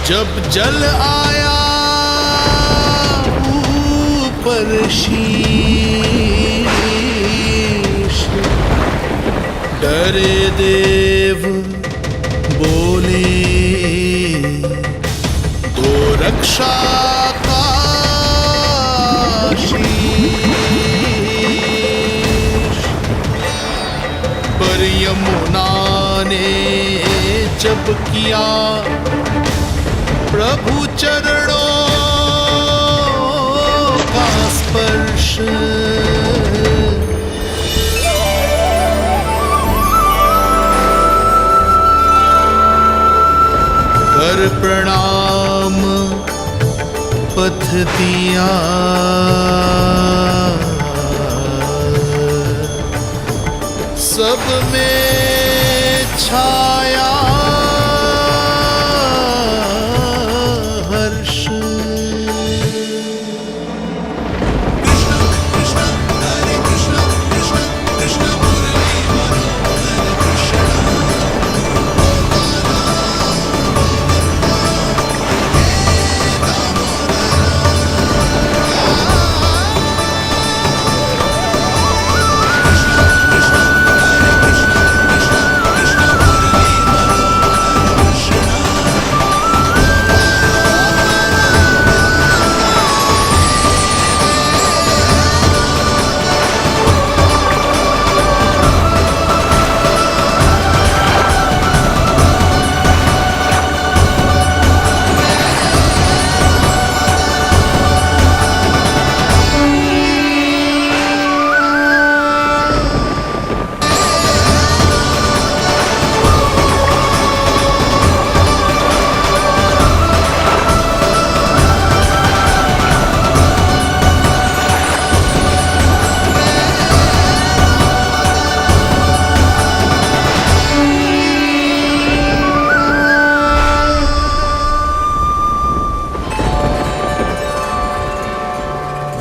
जब जल आया ऊपर शीश, डरे देव बोले दो रक्षा का शीश, पर यमुना ने जब किया प्रभु चरणों का स्पर्श, कर प्रणाम पथ दिया, सब में छाया हर्ष।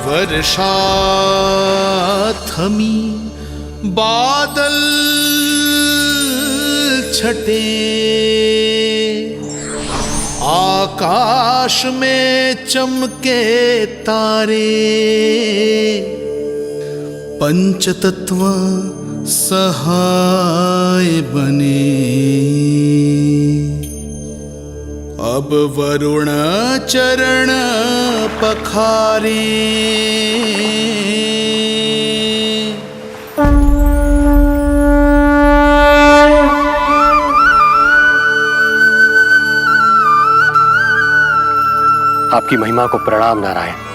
वर्षा थमी बादल छटे, आकाश में चमके तारे, पंचतत्व सहाय बने। अब वरुण चरण पखारे, आपकी महिमा को प्रणाम नारायण।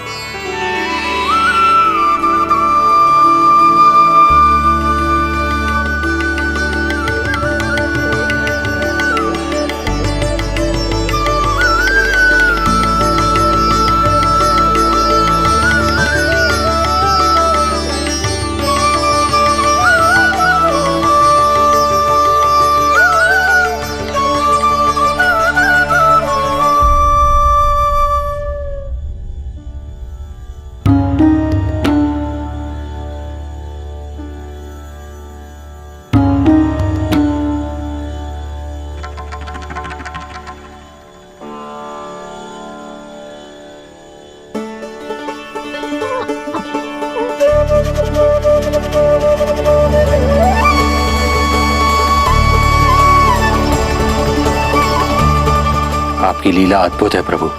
आपकी लीला अद्भुत है प्रभु।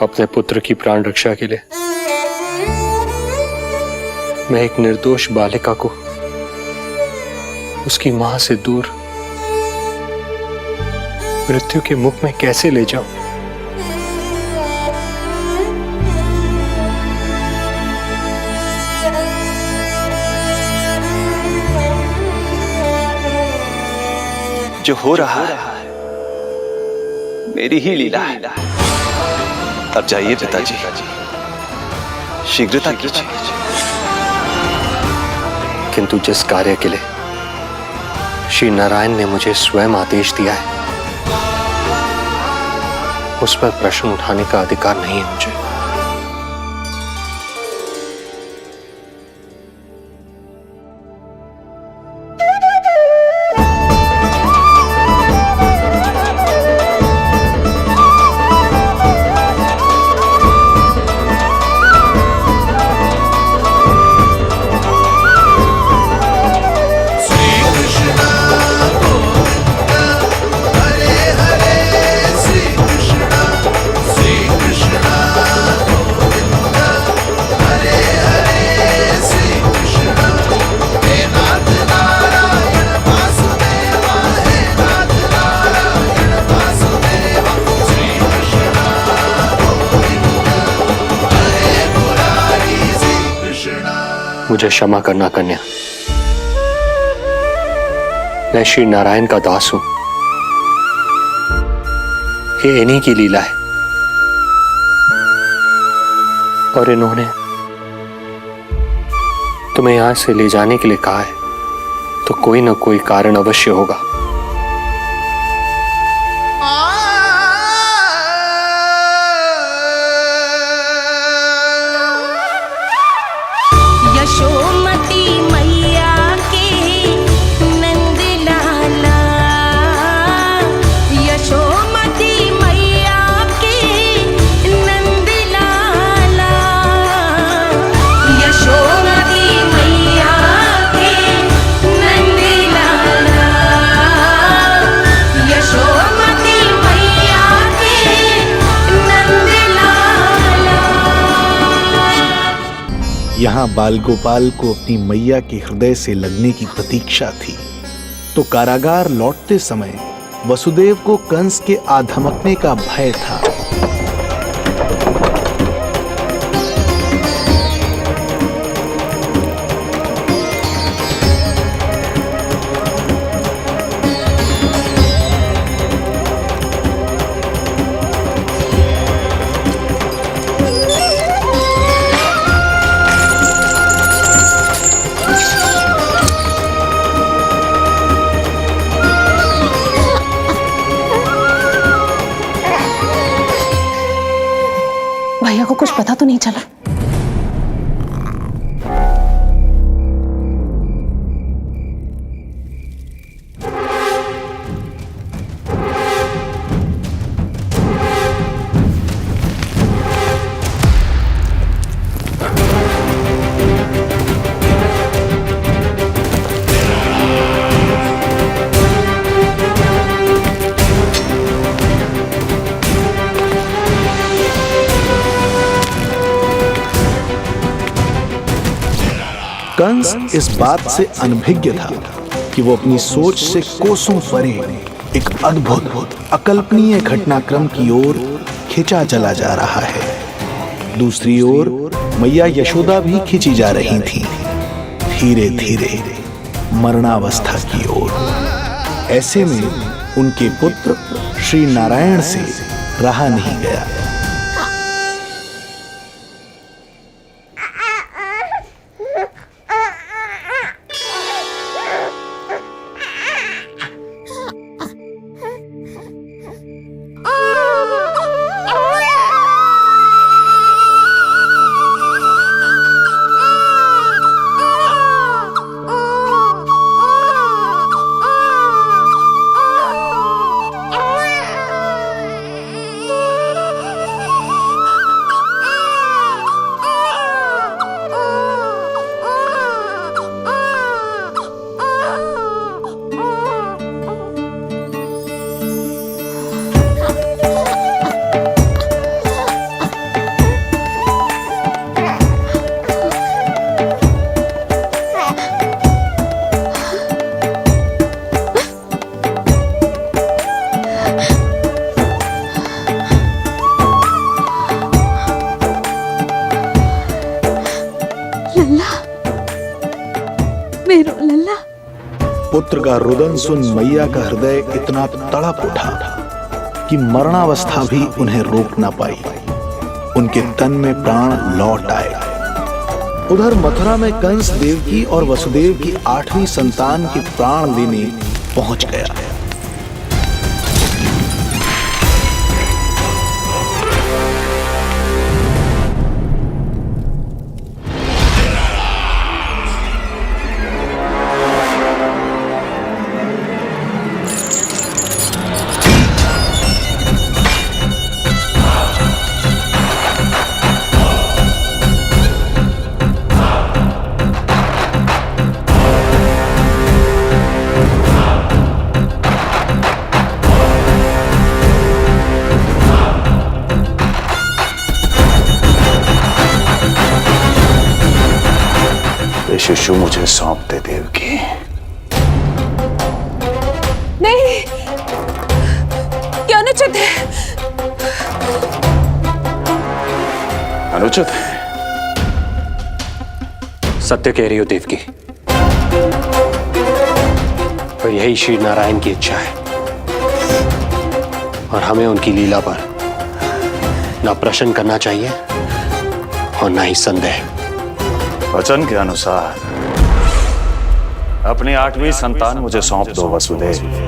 अपने पुत्र की प्राण रक्षा के लिए मैं एक निर्दोष बालिका को उसकी मां से दूर मृत्यु के मुख में कैसे ले जाऊं? जो हो रहा है मेरी ही लीला है। अब जाइए पिताजी, शीघ्रता कीजिए। किंतु जिस कार्य के लिए श्री नारायण ने मुझे स्वयं आदेश दिया है उस पर प्रश्न उठाने का अधिकार नहीं है मुझे। मुझे क्षमा करना कन्या, मैं श्री नारायण का दास हूं। ये इन्हीं की लीला है और इन्होंने तुम्हें यहां से ले जाने के लिए कहा है तो कोई ना कोई कारण अवश्य होगा। यशोमती मैया के नंद लाला, यशोमती मैया के नंद लाला, यशोमती मैया के नंद लाला, यशोमती मैया के नंद लाला। यहाँ बाल गोपाल को अपनी मैया के हृदय से लगने की प्रतीक्षा थी, तो कारागार लौटते समय वसुदेव को कंस के आधमकने का भय था। भैया को कुछ पता तो नहीं चला? कंस इस बात से अनभिज्ञ था कि वो अपनी सोच से कोसों परे एक अद्भुत अकल्पनीय घटनाक्रम की ओर खिंचा चला जा रहा है। दूसरी ओर मैया यशोदा भी खिंची जा रही थी, धीरे धीरे मरणावस्था की ओर। ऐसे में उनके पुत्र श्री नारायण से रहा नहीं गया। पुत्र का रुदन सुन मैया का हृदय इतना तड़प उठा कि मरणावस्था भी उन्हें रोक ना पाई। उनके तन में प्राण लौट आए। उधर मथुरा में कंस देवकी और वसुदेव की 8वीं संतान के प्राण लेने पहुंच गया। शिशु मुझे सौंप दे देवकी। नहीं, क्या अनुचित है। अनुचित है? सत्य कह रही हो देवकी, पर यही श्री नारायण की इच्छा है और हमें उनकी लीला पर ना प्रश्न करना चाहिए और ना ही संदेह। वचन के अनुसार अपनी 8वीं संतान मुझे सौंप दो वसुदेव।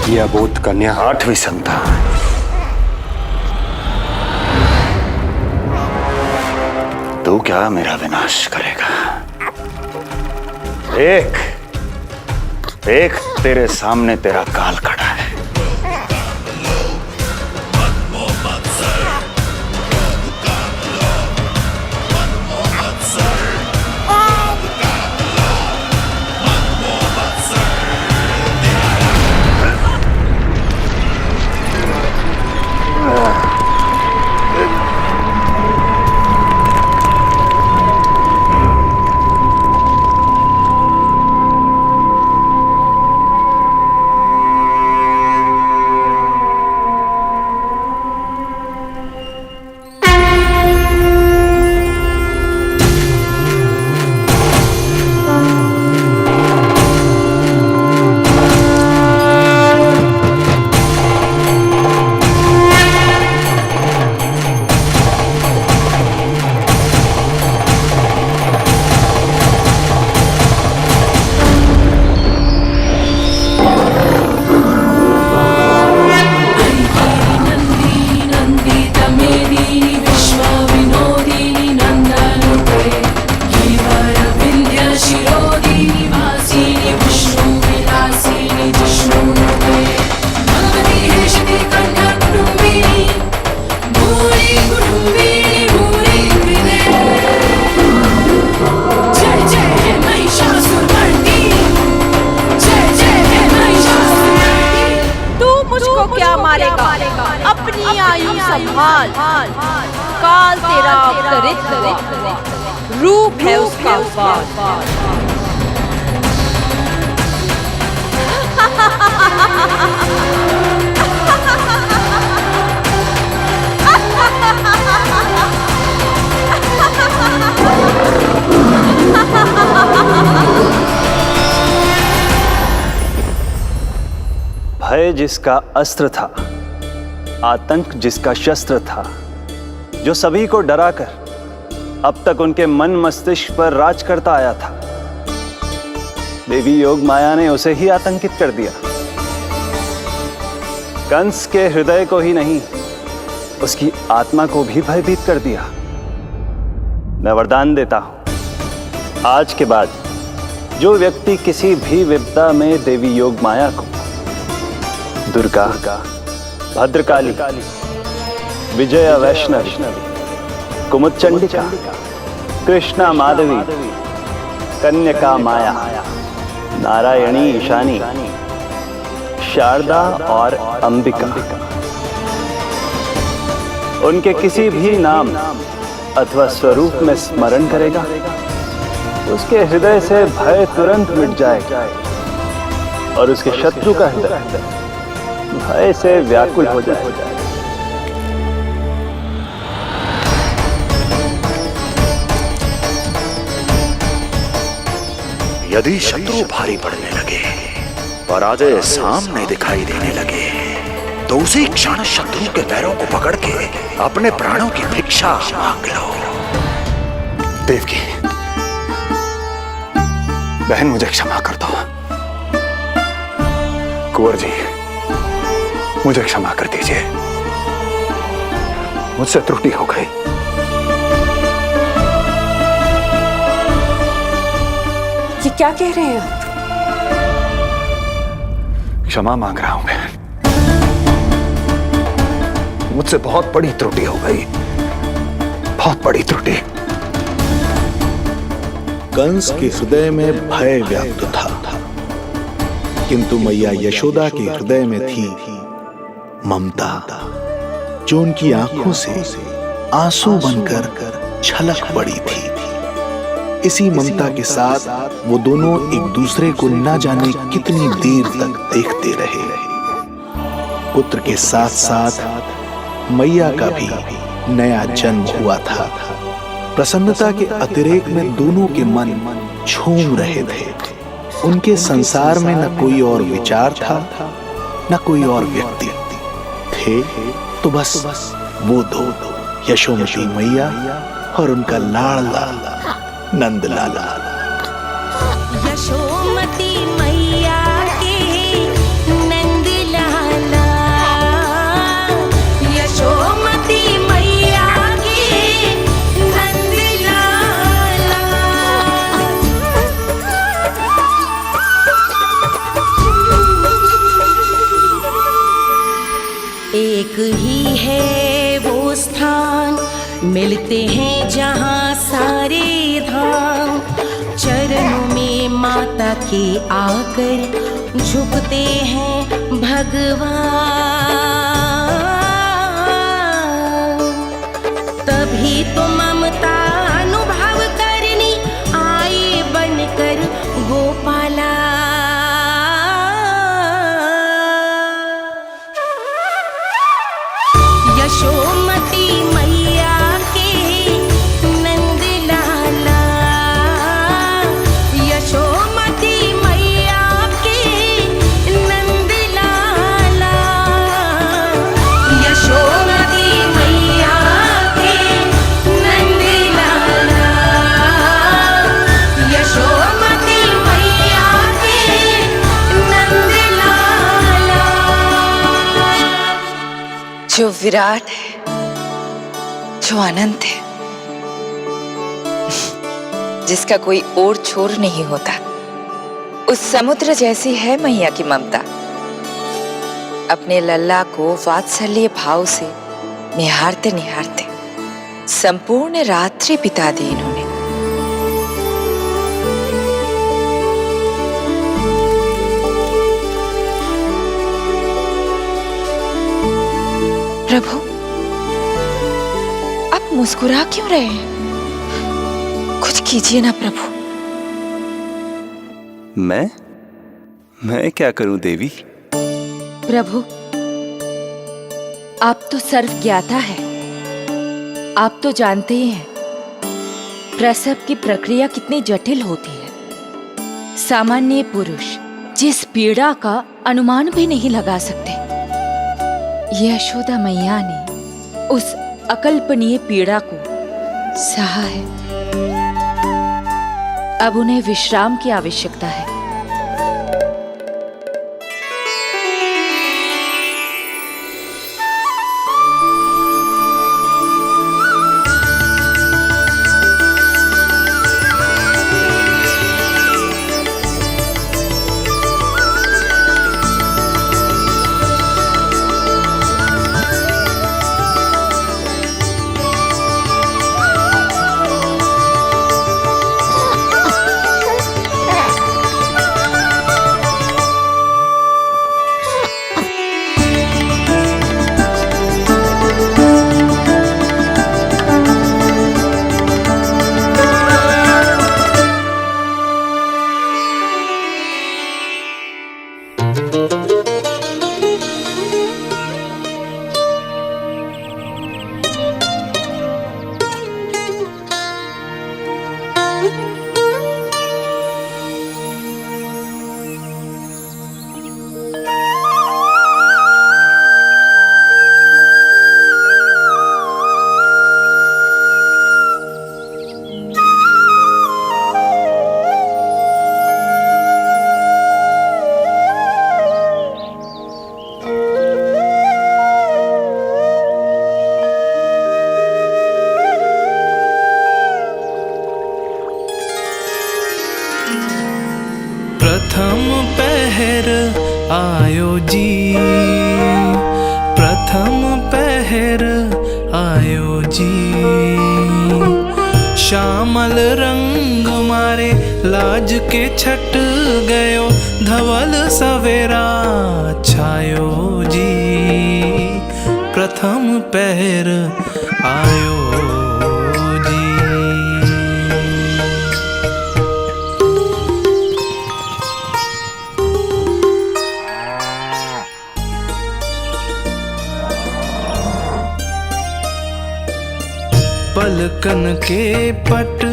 ये अबोध कन्या 8वीं संतान। तू क्या मेरा विनाश करेगा? एक तेरे सामने तेरा काल खड़ा है। अपनी आयु संभाल, काल तेरा अवतरित हुआ, रूप है उसका वार। भय जिसका अस्त्र था, आतंक जिसका शस्त्र था, जो सभी को डराकर अब तक उनके मन मस्तिष्क पर राज करता आया था, देवी योग माया ने उसे ही आतंकित कर दिया। कंस के हृदय को ही नहीं, उसकी आत्मा को भी भयभीत कर दिया। मैं वरदान देता हूं, आज के बाद जो व्यक्ति किसी भी विपदा में देवी योग माया को दुर्गा, भद्रकाली, विजया वैष्णवी, कुमुदचंडिका, कृष्णा माधवी, कन्यका माया, नारायणी ईशानी, शारदा और अंबिका, उनके किसी भी नाम अथवा स्वरूप में स्मरण करेगा, उसके हृदय से भय तुरंत मिट जाएगा और उसके शत्रु का हृदय भय से व्याकुल हो जाएगा। यदि शत्रु भारी पड़ने लगे, पराजय सामने दिखाई देने लगे, तो उसी क्षण शत्रु के पैरों को पकड़ के अपने प्राणों की भिक्षा मांग लो। देवकी, बहन मुझे क्षमा कर दो। कुंवर जी, मुझे क्षमा कर दीजिए, मुझसे त्रुटि हो गई। ये क्या कह रहे हैं आप? क्षमा मांग रहा हूं बहन, मुझसे बहुत बड़ी त्रुटि हो गई, बहुत बड़ी त्रुटि। कंस के हृदय में भय व्याप्त था, किंतु मैया यशोदा के हृदय में थी ममता, जो उनकी आंखों से आंसू बनकर छलक पड़ी थी। इसी ममता के साथ वो दोनों एक दूसरे को न जाने कितनी देर तक देखते रहे। पुत्र के साथ साथ मैया का भी नया जन्म हुआ था। प्रसन्नता के अतिरेक में दोनों के मन झूम रहे थे। उनके संसार में न कोई और विचार था, न कोई और व्यक्ति थे, तो बस वो दो, यशोमती मैया और उनका लाडला नंद लाला। यशोमती मैया के नंद लाला, यशोमती मैया के नंद लाला। एक ही है वो स्थान, मिलते हैं जहाँ सारे धाम। चरणों में माता के आकर झुकते हैं भगवान। तभी तो ममता अनुभव करनी आए बनकर गोपाला। यशोमती मैया के नंद लाला, यशोमती मैया के नंद लाला, यशोमती मैया के नंद लाला, यशोमती मैया के नंद लाला। जो विराट है, जो अनंत है, जिसका कोई और छोर नहीं होता, उस समुद्र जैसी है मैया की ममता। अपने लल्ला को वात्सल्य भाव से निहारते निहारते संपूर्ण रात्रि बिता दी इन्होंने। प्रभु, आप मुस्कुरा क्यों रहे हैं? कुछ कीजिए ना प्रभु। मैं क्या करूं देवी? प्रभु, आप तो सर्व ज्ञाता है। आप तो जानते ही हैं प्रसव की प्रक्रिया कितनी जटिल होती है। सामान्य पुरुष जिस पीड़ा का अनुमान भी नहीं लगा सकते, यशोदा मैया ने उस अकल्पनीय पीड़ा को सहा है। अब उन्हें विश्राम की आवश्यकता है। जी, प्रथम पहर आयो जी। श्यामल रंग मारे लाज के छट गयो, धवल सवेरा छायो जी, प्रथम पहर आयो जी। पलकन के पट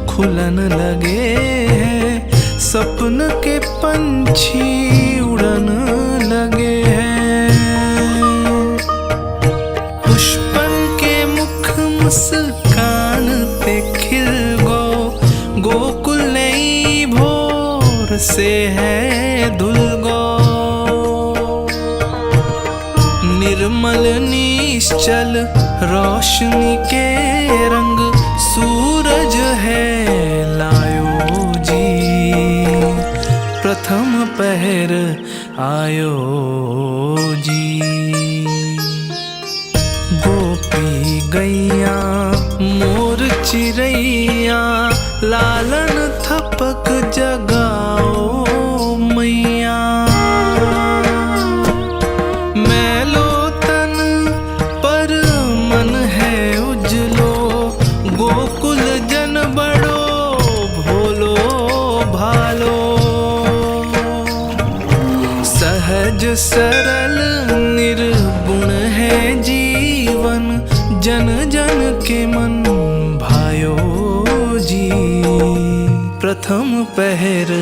खुलन लगे हैं, सपन के पंछी उड़न लगे हैं। पुष्पन के मुख मुस्कान ते खिल गो, गोकुल नई भोर से है धुल गो। निर्मल निश्चल रोशनी के रंग, सूरज है लायो जी, प्रथम पहर आयो जी। गोपी गैया मोर चिड़ैया, लालन थपक जगाओ मैया। मैलो तन पर मन है उजलो, गोकुल जन बड़ो भोलो भालो। सहज सरल निर्गुण है जीवन, जन जन के मन भायो जी, प्रथम पहर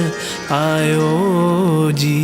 आयो जी।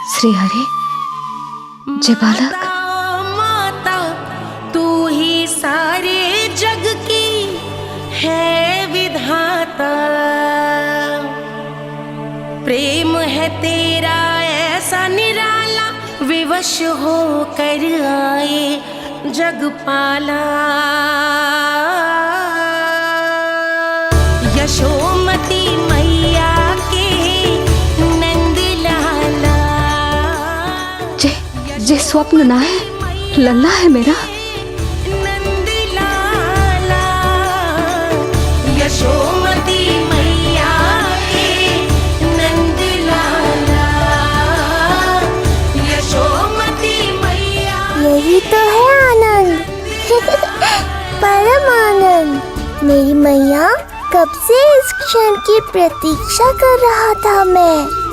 श्री हरि, जय बालक। माता तू ही सारे जग की है विधाता, प्रेम है तेरा ऐसा निराला, विवश हो कर आए जगपाला। यशोमती मैया के नंद लाला, जे स्वप्न ना है, लल्ला है मेरा। नंद लाला, यशोमती मैया के नंद लाला, यशोमती मैया। यही तो है आनंद, परम आनंद। मेरी मैया, कब से इस क्षण की प्रतीक्षा कर रहा था मैं।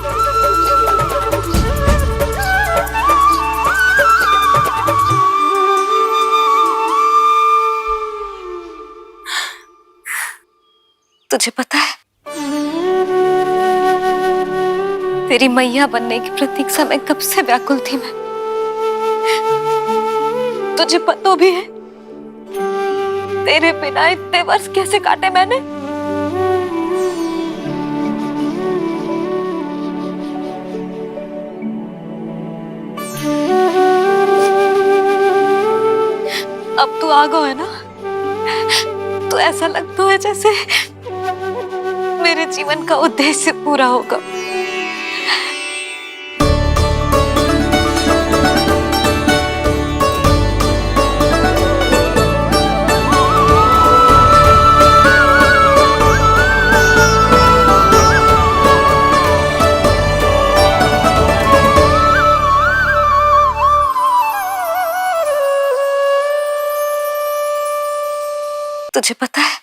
तुझे पता है, तेरी मैया बनने की प्रतीक्षा में कब से व्याकुल थी मैं। तुझे पता भी है तेरे बिना इतने वर्ष कैसे काटे मैंने। अब तू आ गया है ना, तो ऐसा लगता है जैसे मेरे जीवन का उद्देश्य पूरा होगा। तुझे पता है,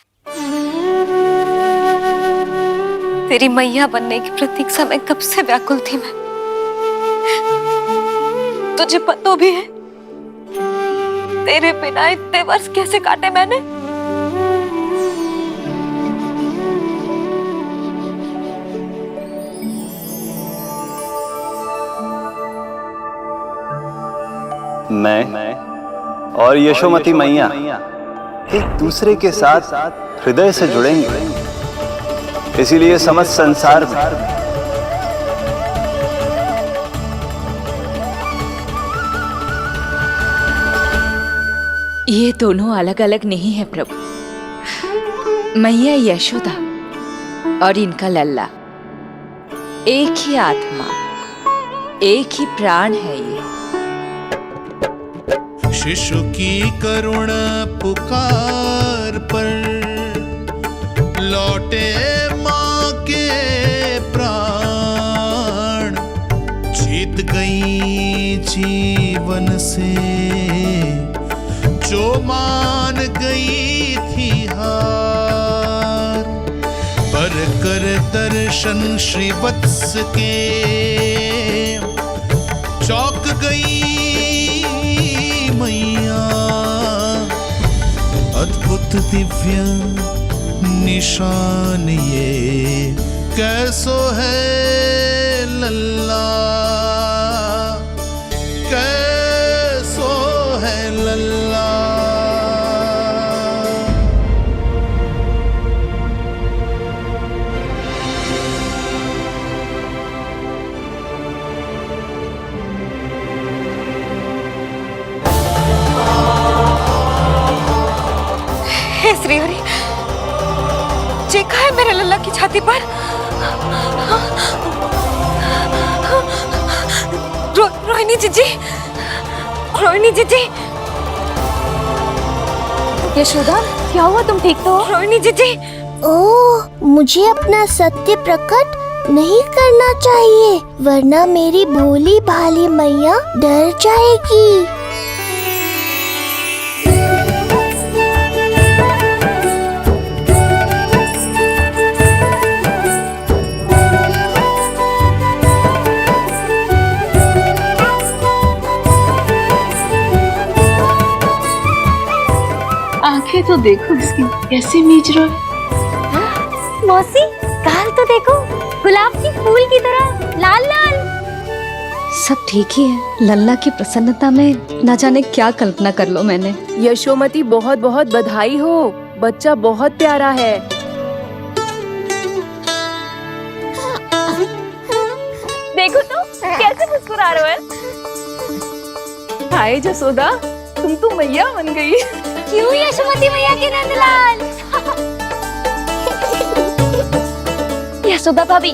तेरी मैया बनने की प्रतीक्षा में कब से व्याकुल थी मैं। तुझे पता भी है तेरे बिना इतने वर्ष कैसे काटे मैंने। मैं और यशोमती मैया एक दूसरे के साथ हृदय से जुड़ेंगे। इसीलिए समस्त संसार में ये दोनों अलग अलग नहीं है प्रभु। मैया यशोदा और इनका लल्ला एक ही आत्मा, एक ही प्राण है ये। शिशु की करुण पुकार पर लौटे माँ के प्राण, जीत गई जीवन से जो मान गई थी हार। पर कर दर्शन श्री वत्स के चौक गई मैया, अद्भुत दिव्य निशान ये कैसो है लल्ला, कैसो है लल्ला। हे श्रीहरि, देखा है मेरे लल्ला की छाती पर? रोहिणी जीजी, रोहिणी जीजी। यशोदा, क्या हुआ? तुम ठीक तो हो? रोहिणी जीजी। ओह, मुझे अपना सत्य प्रकट नहीं करना चाहिए, वरना मेरी भोली भाली मैया डर जाएगी। आंखें तो देखो इसकी कैसे मीच रहा है। मौसी, गाल तो देखो, गुलाब की फूल की तरह लाल लाल। सब ठीक ही है। लल्ला की प्रसन्नता में ना जाने क्या कल्पना कर लो मैंने। यशोमती, बहुत बहुत बधाई हो, बच्चा बहुत प्यारा है। देखो तो कैसे मुस्कुरा रहा है। हाय जसोदा, तुम तो मैया बन गई। क्यों यशोमती मैया के नंदलाल? यशोदा भाभी,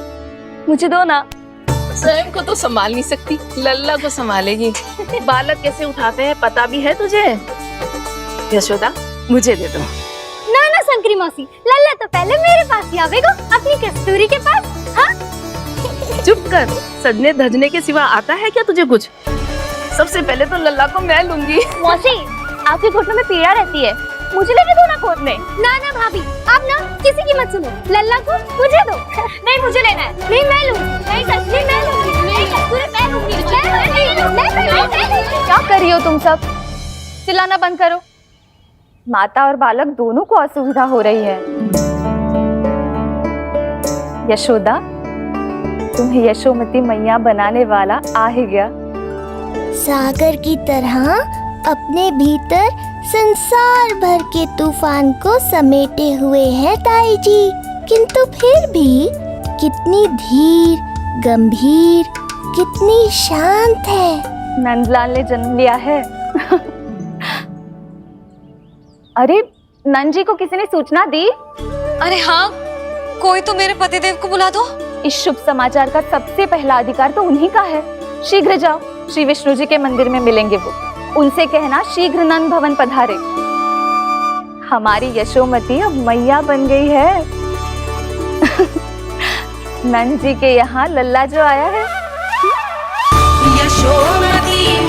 मुझे दो ना। स्वयं को तो संभाल नहीं सकती, लल्ला को संभालेगी। बालक कैसे उठाते हैं पता भी है तुझे? यशोदा, मुझे दे दो। ना ना शंकरी मौसी, लल्ला तो पहले मेरे पास ही आवेगा, अपनी कस्तूरी के पास। हाँ? चुप कर, सजने धजने के सिवा आता है क्या तुझे कुछ? सबसे पहले तो लल्ला को मैं लूंगी। मौसी, आपके घुटनों में पीड़ा रहती है, मुझे लेने दो ना गोद में। ना ना भाभी, आप ना किसी की मत सुनो, लल्ला को मुझे दो। नहीं, मुझे लेना है। नहीं, मैं लूंगी। नहीं कस्तूरी, मैं लूंगी। नहीं कस्तूरी, मैं लूंगी। क्या कर रही हो तुम सब? चिल्लाना बंद करो। माता और बालक दोनों को असुविधा हो रही है। यशोदा, तुम्हें यशोमती मैया बनाने वाला आ ही गया। सागर की तरह अपने भीतर संसार भर के तूफान को समेटे हुए है ताई जी, किंतु फिर भी कितनी धीर, गंभीर, कितनी शांत है। नंदलाल ने जन्म लिया है। अरे, नंद जी को किसी ने सूचना दी? अरे हाँ, कोई तो मेरे पतिदेव को बुला दो। इस शुभ समाचार का सबसे पहला अधिकार तो उन्हीं का है। शीघ्र जाओ, श्री विष्णु जी के मंदिर में मिलेंगे वो। उनसे कहना शीघ्र नंद भवन पधारे। हमारी यशोमती अब मैया बन गई है। नंद जी के यहाँ लल्ला जो आया है। यशोमती